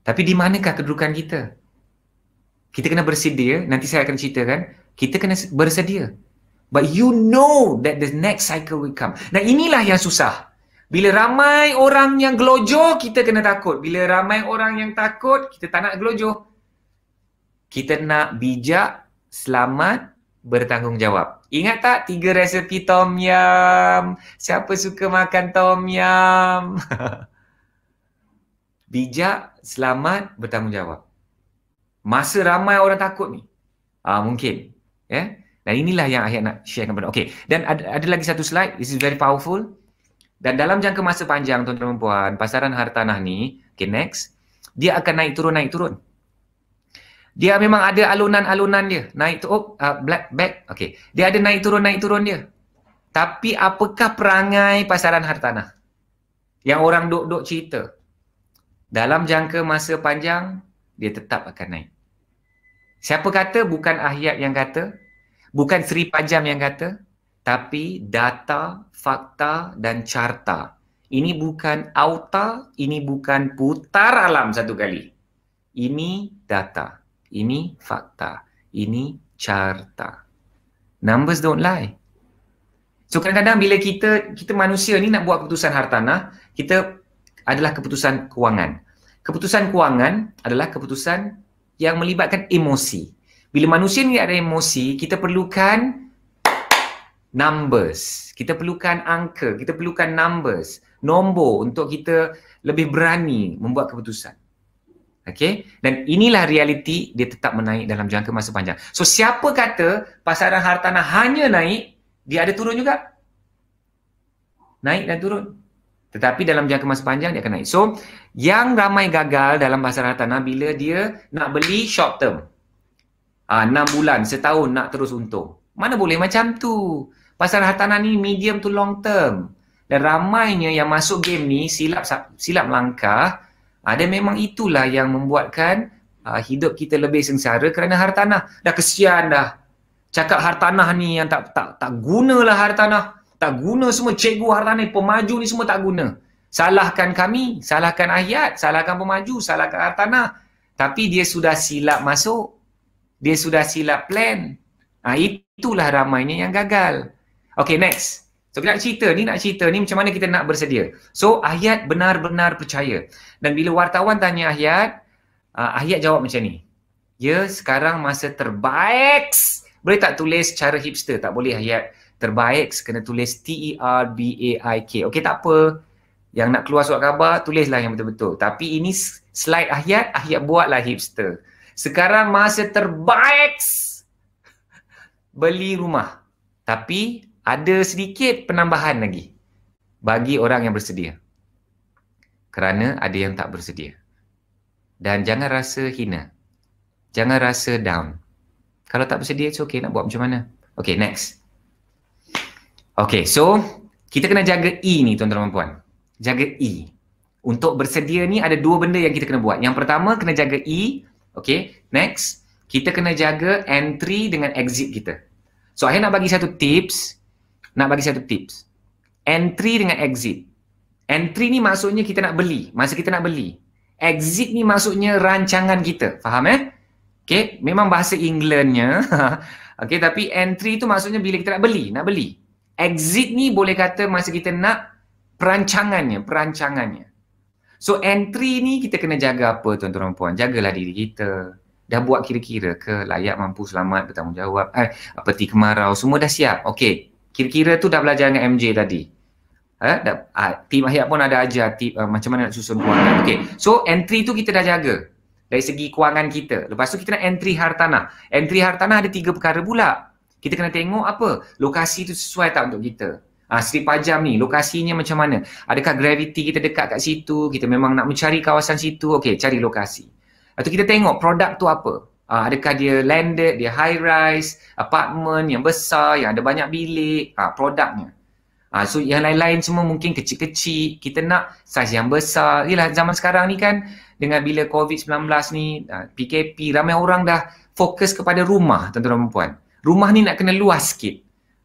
Tapi di manakah kedudukan kita? Kita kena bersedia, nanti saya akan ceritakan, kita kena bersedia. But you know that the next cycle will come. Dan inilah yang susah. Bila ramai orang yang gelojoh, kita kena takut. Bila ramai orang yang takut, kita tak nak gelojoh. Kita nak bijak, selamat, bertanggungjawab. Ingat tak 3 resepi tom yum? Siapa suka makan tom yum? Bijak, selamat, bertanggungjawab. Masa ramai orang takut ni. Mungkin. Ya? Dan inilah yang Ayat nak sharekan kepada. Okey. Dan ada lagi satu slide. This is very powerful. Dan dalam jangka masa panjang, tuan-tuan dan puan, pasaran hartanah ni, okay, next, dia akan naik turun, naik turun. Dia memang ada alunan-alunan dia. Naik tu, back. Okey. Dia ada naik turun dia. Tapi apakah perangai pasaran hartanah? Yang orang duk-duk cerita. Dalam jangka masa panjang, dia tetap akan naik. Siapa kata? Bukan Ayat yang kata. Bukan Sri Pajam yang kata. Tapi data, fakta dan carta. Ini bukan auta, ini bukan putar alam satu kali. Ini data, ini fakta, ini carta. Numbers don't lie. So kadang-kadang bila kita manusia ni nak buat keputusan hartanah, kita adalah keputusan kewangan. Keputusan kewangan adalah keputusan yang melibatkan emosi. Bila manusia ni ada emosi, kita perlukan numbers. Kita perlukan angka, kita perlukan numbers, nombor untuk kita lebih berani membuat keputusan. Okey? Dan inilah realiti, dia tetap menaik dalam jangka masa panjang. So siapa kata pasaran hartanah hanya naik, dia ada turun juga. Naik dan turun. Tetapi dalam jangka masa panjang dia akan naik. So yang ramai gagal dalam pasaran hartanah bila dia nak beli short term. 6 bulan, setahun nak terus untung. Mana boleh macam tu. Pasaran hartanah ni medium to long term. Dan ramainya yang masuk game ni silap langkah. Dan memang itulah yang membuatkan hidup kita lebih sengsara kerana hartanah. Dah kesian dah. Cakap hartanah ni yang tak gunalah hartanah. Tak guna semua cikgu hartanah ni, pemaju ni semua tak guna. Salahkan kami, salahkan Ayat, salahkan pemaju, salahkan hartanah. Tapi dia sudah silap masuk. Dia sudah silap plan. Itulah ramainya yang gagal. Okay, next. So, nak cerita ni macam mana kita nak bersedia. So, Ayat benar-benar percaya. Dan bila wartawan tanya Ayat, Ayat jawab macam ni. Ya, sekarang masa terbaik. Boleh tak tulis cara hipster? Tak boleh Ayat. Terbaik, kena tulis TERBAIK. Okay, tak apa. Yang nak keluar surat khabar, tulislah yang betul-betul. Tapi ini slide Ayat buatlah hipster. Sekarang masa terbaik beli rumah. Tapi ada sedikit penambahan lagi bagi orang yang bersedia. Kerana ada yang tak bersedia. Dan jangan rasa hina. Jangan rasa down. Kalau tak bersedia, it's okay, nak buat macam mana. Okay, next. Okay, so kita kena jaga E ni, tuan-tuan dan puan. Jaga E. Untuk bersedia ni ada 2 benda yang kita kena buat. Yang pertama, kena jaga E. Okay, next. Kita kena jaga entry dengan exit kita. So, saya nak bagi satu tips. Entry dengan exit. Entry ni maksudnya kita nak beli. Masa kita nak beli. Exit ni maksudnya rancangan kita. Faham Okay, memang bahasa Englandnya. Okay, tapi entry tu maksudnya bila kita nak beli. Exit ni boleh kata masa kita nak perancangannya. So entry ni kita kena jaga apa, tuan-tuan dan puan? Jagalah diri kita. Dah buat kira-kira ke layak, mampu, selamat, bertanggungjawab, peti kemarau, semua dah siap. Okey, kira-kira tu dah belajar dengan MJ tadi. Tim Ayat pun ada ajar macam mana nak susun kewangan. Okey, so entry tu kita dah jaga dari segi kewangan kita. Lepas tu kita nak entry hartanah. Entry hartanah ada 3 perkara pula. Kita kena tengok apa, lokasi tu sesuai tak untuk kita. Sri Pajam ni, lokasinya macam mana? Adakah gravity kita dekat kat situ? Kita memang nak mencari kawasan situ? Okey, cari lokasi. Lepas tu kita tengok produk tu apa? Adakah dia landed, dia high rise, apartment yang besar, yang ada banyak bilik, produknya. So yang lain-lain semua mungkin kecil-kecil. Kita nak saiz yang besar. Yelah, zaman sekarang ni kan, dengan bila COVID-19 ni, PKP, ramai orang dah fokus kepada rumah, tuan-tuan dan puan. Rumah ni nak kena luas sikit.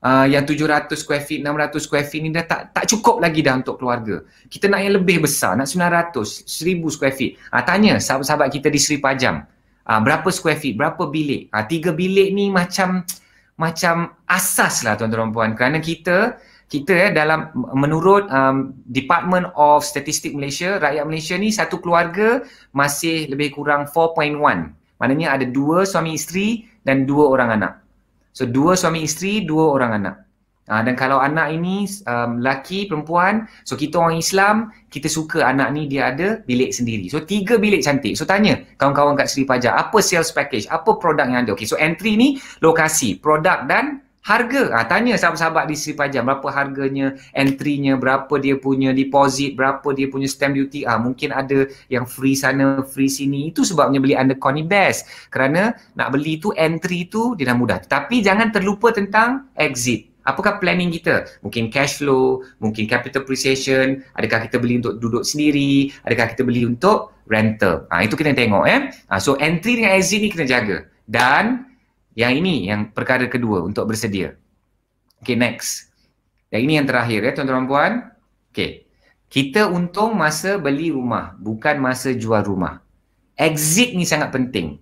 yang 700 square feet, 600 square feet ni dah tak cukup lagi dah untuk keluarga. Kita nak yang lebih besar, nak 900, 1000 square feet. Tanya sahabat-sahabat kita di Seri Pajam, berapa square feet, berapa bilik. 3 bilik ni macam asas lah tuan-tuan dan puan, kerana kita dalam menurut Department of Statistic Malaysia, rakyat Malaysia ni satu keluarga masih lebih kurang 4.1. Maknanya ada 2 suami isteri dan 2 orang anak. So 2 suami isteri, 2 orang anak. Dan kalau anak ini lelaki, perempuan, so kita orang Islam, kita suka anak ni dia ada bilik sendiri. So 3 bilik cantik. So tanya kawan-kawan kat Seri Pajak, apa sales package, apa produk yang ada. Okay, so entry ni lokasi, produk dan harga. Tanya sahabat-sahabat di Seri Pajak berapa harganya, entry-nya, berapa dia punya deposit, berapa dia punya stamp duty. Mungkin ada yang free sana, free sini. Itu sebabnya beli undercon ni best. Kerana nak beli tu, entry tu dia dah mudah. Tapi jangan terlupa tentang exit. Apakah planning kita? Mungkin cash flow, mungkin capital appreciation, adakah kita beli untuk duduk sendiri, adakah kita beli untuk rental. Itu kita tengok So entry dengan exit ni kena jaga. Dan yang ini yang perkara kedua untuk bersedia. Okay, next. Yang ini yang terakhir tuan-tuan dan puan. Okay. Kita untung masa beli rumah, bukan masa jual rumah. Exit ni sangat penting.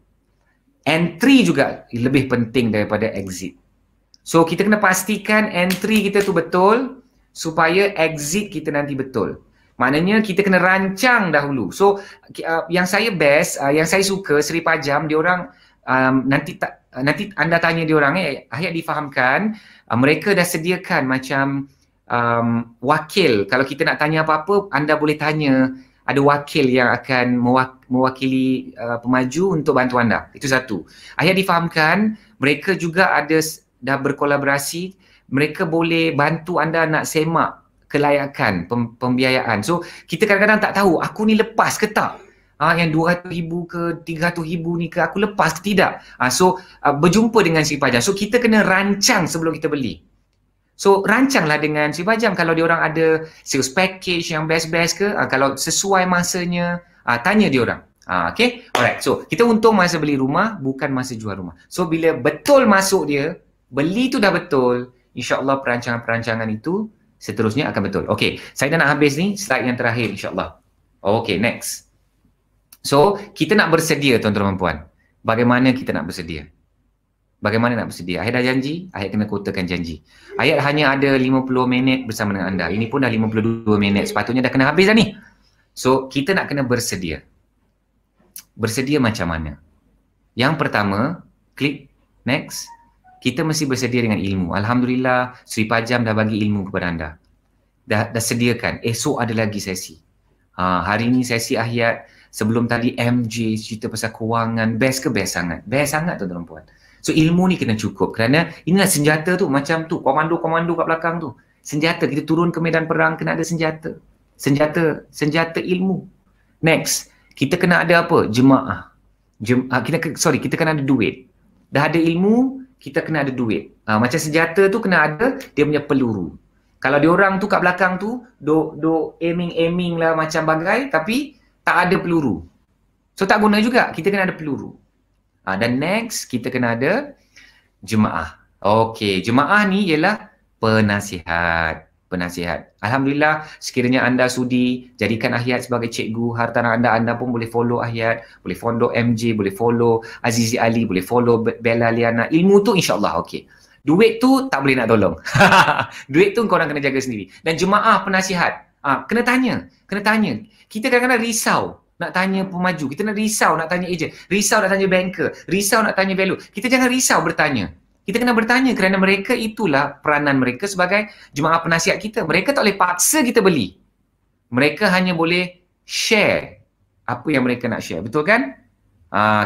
Entry juga lebih penting daripada exit. So kita kena pastikan entry kita tu betul supaya exit kita nanti betul. Maknanya kita kena rancang dahulu. So yang saya best, yang saya suka Seri Pajam, dia orang nanti anda tanya dia orang Hayat difahamkan, mereka dah sediakan macam wakil. Kalau kita nak tanya apa-apa, anda boleh tanya, ada wakil yang akan mewakili pemaju untuk bantu anda. Itu satu. Hayat difahamkan, mereka juga dah berkolaborasi, mereka boleh bantu anda nak semak kelayakan pembiayaan. So kita kadang-kadang tak tahu aku ni lepas ke tak. Yang 200,000 ke 300,000 ni ke aku lepas ke tidak. So berjumpa dengan Seri Pajam. So kita kena rancang sebelum kita beli. So rancanglah dengan Seri Pajam. Kalau diorang ada sales package yang best-best ke, kalau sesuai masanya, tanya diorang. Okay, alright. So kita untung masa beli rumah, bukan masa jual rumah. So bila betul masuk dia, beli tu dah betul, insyaAllah perancangan-perancangan itu seterusnya akan betul. Okay, saya dah nak habis ni, slide yang terakhir insyaAllah. Okay, next. So, kita nak bersedia tuan-tuan dan puan. Bagaimana kita nak bersedia? Bagaimana nak bersedia? Ayat dah janji, Ayat kena kotakan janji. Ayat hanya ada 50 minit bersama dengan anda. Ini pun dah 52 minit. Sepatutnya dah kena habis dah ni. So, kita nak kena bersedia. Bersedia macam mana? Yang pertama, klik next. Kita mesti bersedia dengan ilmu. Alhamdulillah, Seri Pajam dah bagi ilmu kepada anda. Dah sediakan. Esok ada lagi sesi. Hari ni sesi Ayat. Sebelum tadi MJ cerita pasal kewangan, best ke best sangat? Best sangat tuan-tuan dan puan. So ilmu ni kena cukup kerana inilah senjata tu macam tu, komando-komando kat belakang tu. Senjata, kita turun ke medan perang kena ada senjata. Senjata ilmu. Next, kita kena ada apa? Jemaah. Kita kena ada duit. Dah ada ilmu, kita kena ada duit. Macam senjata tu kena ada dia punya peluru. Kalau diorang tu kat belakang tu aiming lah macam bagai tapi tak ada peluru. So tak guna juga, kita kena ada peluru. Dan next, kita kena ada jemaah. Okey, jemaah ni ialah penasihat. Alhamdulillah, sekiranya anda sudi jadikan Ayat sebagai cikgu, hartanah anda pun boleh follow Ayat, boleh follow MJ, boleh follow Azizi Ali, boleh follow Bella Liana. Ilmu tu insyaAllah okey. Duit tu tak boleh nak tolong. Duit tu korang kena jaga sendiri. Dan jemaah penasihat, kena tanya. Kita kadang-kadang risau nak tanya pemaju, kita nak risau nak tanya ejen, risau nak tanya banker, risau nak tanya value. Kita jangan risau bertanya. Kita kena bertanya kerana mereka itulah peranan mereka sebagai jemaah penasihat kita. Mereka tak boleh paksa kita beli. Mereka hanya boleh share apa yang mereka nak share. Betul kan?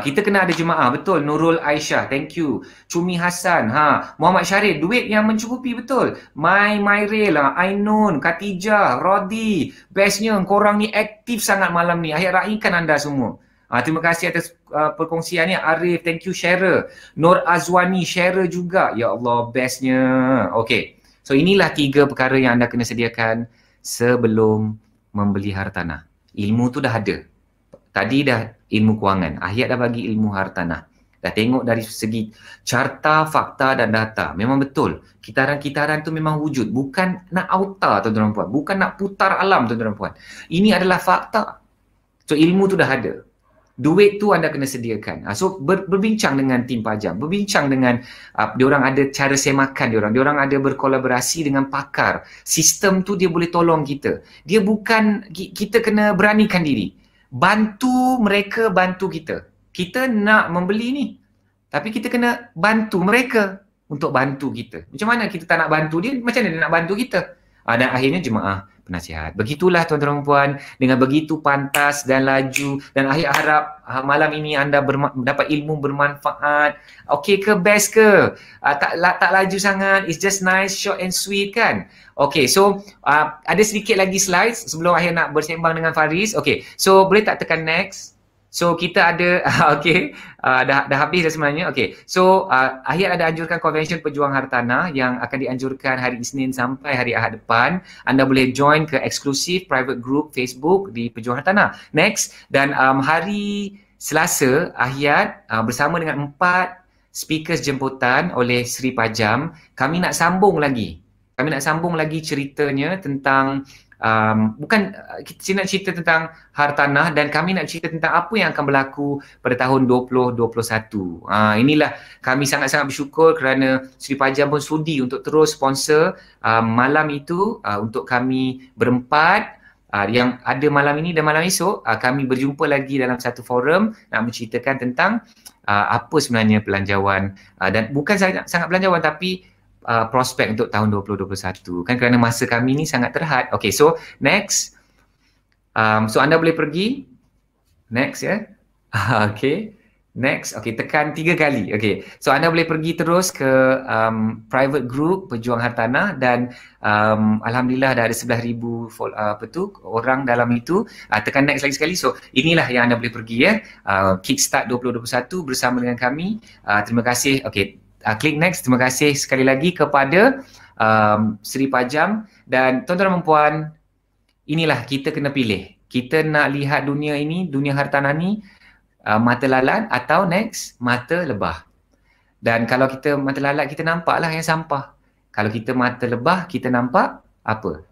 Kita kena ada jemaah. Betul. Nurul Aisyah, thank you. Cumi Hassan, Muhammad Syarif, duit yang mencukupi, betul. Mairil, Ainun, Khatijah, Rodi. Bestnya, korang ni aktif sangat malam ni. Ayat raikan anda semua. Terima kasih atas perkongsiannya. Arif, thank you. Sharer. Nur Azwani, sharer juga. Ya Allah, bestnya. Okay. So inilah 3 perkara yang anda kena sediakan sebelum membeli hartanah. Ilmu tu dah ada. Tadi dah ilmu kewangan. Ayat dah bagi ilmu hartanah. dah tengok dari segi carta, fakta dan data. Memang betul. Kitaran-kitaran tu memang wujud. Bukan nak auta tuan-tuan dan puan. Bukan nak putar alam tuan-tuan dan puan. Ini adalah fakta. So ilmu tu dah ada. Duit tu anda kena sediakan. So berbincang dengan tim pajam, berbincang dengan diorang ada cara semakan diorang ada berkolaborasi dengan pakar. Sistem tu dia boleh tolong kita. Dia bukan, kita kena beranikan diri. Bantu mereka bantu kita. Kita nak membeli ni. Tapi kita kena bantu mereka untuk bantu kita. Macam mana kita tak nak bantu dia, macam mana dia nak bantu kita? Dan akhirnya jemaah penasihat. Begitulah tuan-tuan dan puan, dengan begitu pantas dan laju, dan akhir harap malam ini anda dapat ilmu bermanfaat. Okey ke, best ke? Tak laju sangat, it's just nice, short and sweet kan? Okey, so ada sedikit lagi slides sebelum akhir nak bersembang dengan Faris. Okey, so boleh tak tekan next? So kita ada, okey, dah habis dah sebenarnya. Okey, so akhir ada anjurkan Konvensyen Pejuang Hartanah yang akan dianjurkan hari Isnin sampai hari Ahad depan. Anda boleh join ke eksklusif private group Facebook di Pejuang Hartanah. Next, dan hari Selasa, Ahad bersama dengan 4 speakers jemputan oleh Sri Pajam, kami nak sambung lagi. Kami nak sambung lagi ceritanya tentang kita nak cerita tentang hartanah, dan kami nak cerita tentang apa yang akan berlaku pada tahun 2021. Inilah kami sangat-sangat bersyukur kerana Sri Pajam pun sudi untuk terus sponsor malam itu untuk kami berempat. Yang ada malam ini dan malam esok, kami berjumpa lagi dalam satu forum nak menceritakan tentang apa sebenarnya belanjawan, dan bukan sangat belanjawan tapi prospek untuk tahun 2021 kan, kerana masa kami ni sangat terhad. Okay, so next, so anda boleh pergi next ya. Okay, next. Okay, tekan 3 kali. Okay, so anda boleh pergi terus ke private group Pejuang Hartanah, dan alhamdulillah dah ada 11,000 orang dalam itu. Tekan next lagi sekali. So inilah yang anda boleh pergi ya, Kickstart 2021 bersama dengan kami. Terima kasih. Okay, klik next. Terima kasih sekali lagi kepada Sri Pajam. Dan tuan-tuan dan puan, inilah kita kena pilih. Kita nak lihat dunia ini, dunia hartanah ni, mata lalat atau next mata lebah. Dan kalau kita mata lalat, kita nampaklah yang sampah. Kalau kita mata lebah, kita nampak apa?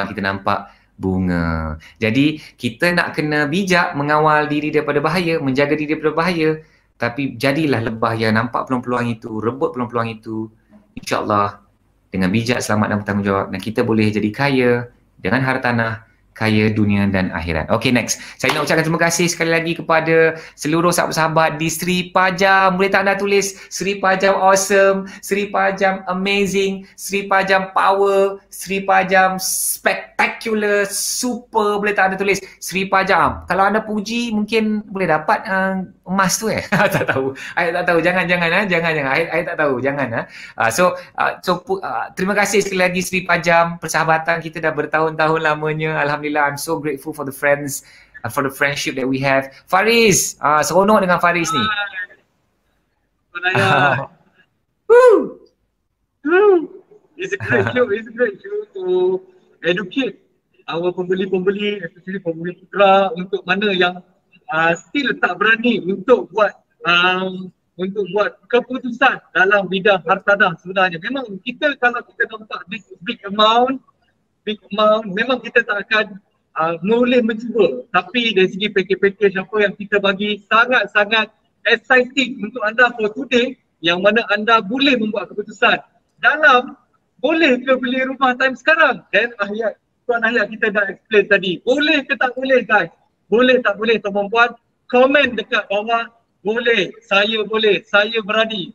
Kita nampak bunga. Jadi kita nak kena bijak mengawal diri daripada bahaya, menjaga diri daripada bahaya. Tapi jadilah lebah yang nampak peluang-peluang itu, rebut peluang-peluang itu. InsyaAllah dengan bijak, selamat dan bertanggungjawab, dan kita boleh jadi kaya dengan hartanah, kaya dunia dan akhirat. Okay, next. Saya nak ucapkan terima kasih sekali lagi kepada seluruh sahabat-sahabat di Sri Pajam. Boleh tak anda tulis Sri Pajam awesome, Sri Pajam amazing, Sri Pajam power, Sri Pajam spectacular, super. Boleh tak anda tulis Sri Pajam? Kalau anda puji mungkin boleh dapat emas tu tak tahu. Saya tak tahu. Jangan. Saya tak tahu. Jangan. So terima kasih sekali lagi Sri Pajam. Persahabatan kita dah bertahun-tahun lamanya. Alhamdulillah, I'm so grateful for the friends, for the friendship that we have. Faris, seronok dengan Faris ni. It's a great show to educate our pembeli-pembeli, especially pembeli putra, untuk mana yang still tak berani untuk buat keputusan dalam bidang hartanah sebenarnya. Memang kita, kalau kita nampak this big amount, memang kita tak akan boleh mencuba. Tapi dari segi package apa yang kita bagi, sangat-sangat exciting untuk anda for today, yang mana anda boleh membuat keputusan dalam boleh ke beli rumah time sekarang. Dan Tuan Ayat kita dah explain tadi, boleh ke tak boleh guys? Boleh tak boleh tuan puan? Komen dekat bawah, boleh, saya berani.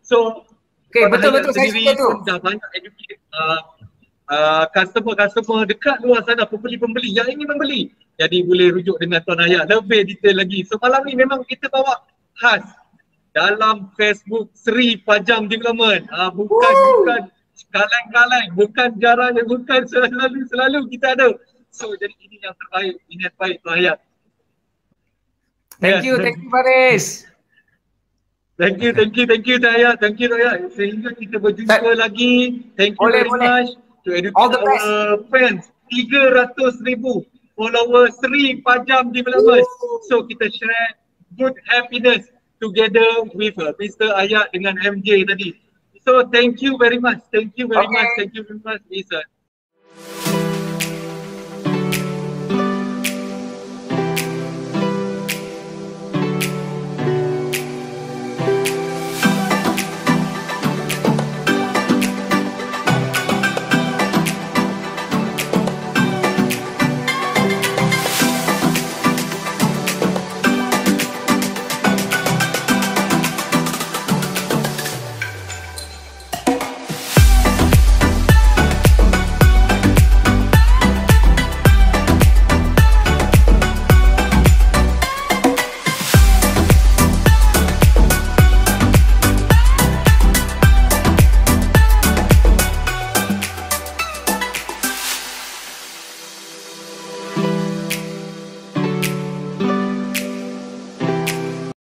So okay, betul saya suka tu. Dah banyak educate customer dekat luar sana, pembeli-pembeli yang ingin membeli. Jadi boleh rujuk dengan Tuan Ayat lebih detail lagi. So malam ni memang kita bawa khas dalam Facebook Sri Pajam Development. Bukan kaleng-kaleng, bukan jarang, bukan selalu kita ada. So jadi ini yang terbaik, Tuan Ayat. Thank you Faris. Thank you Tuan Ayat. Sehingga kita berjumpa lagi. Thank you very much to educate our fans. 300,000 followers Sri Pajam Development. So kita share good happiness together with Mr. Ayat dengan MJ tadi. So thank you very much. Thank you very much. Thank you very much. It's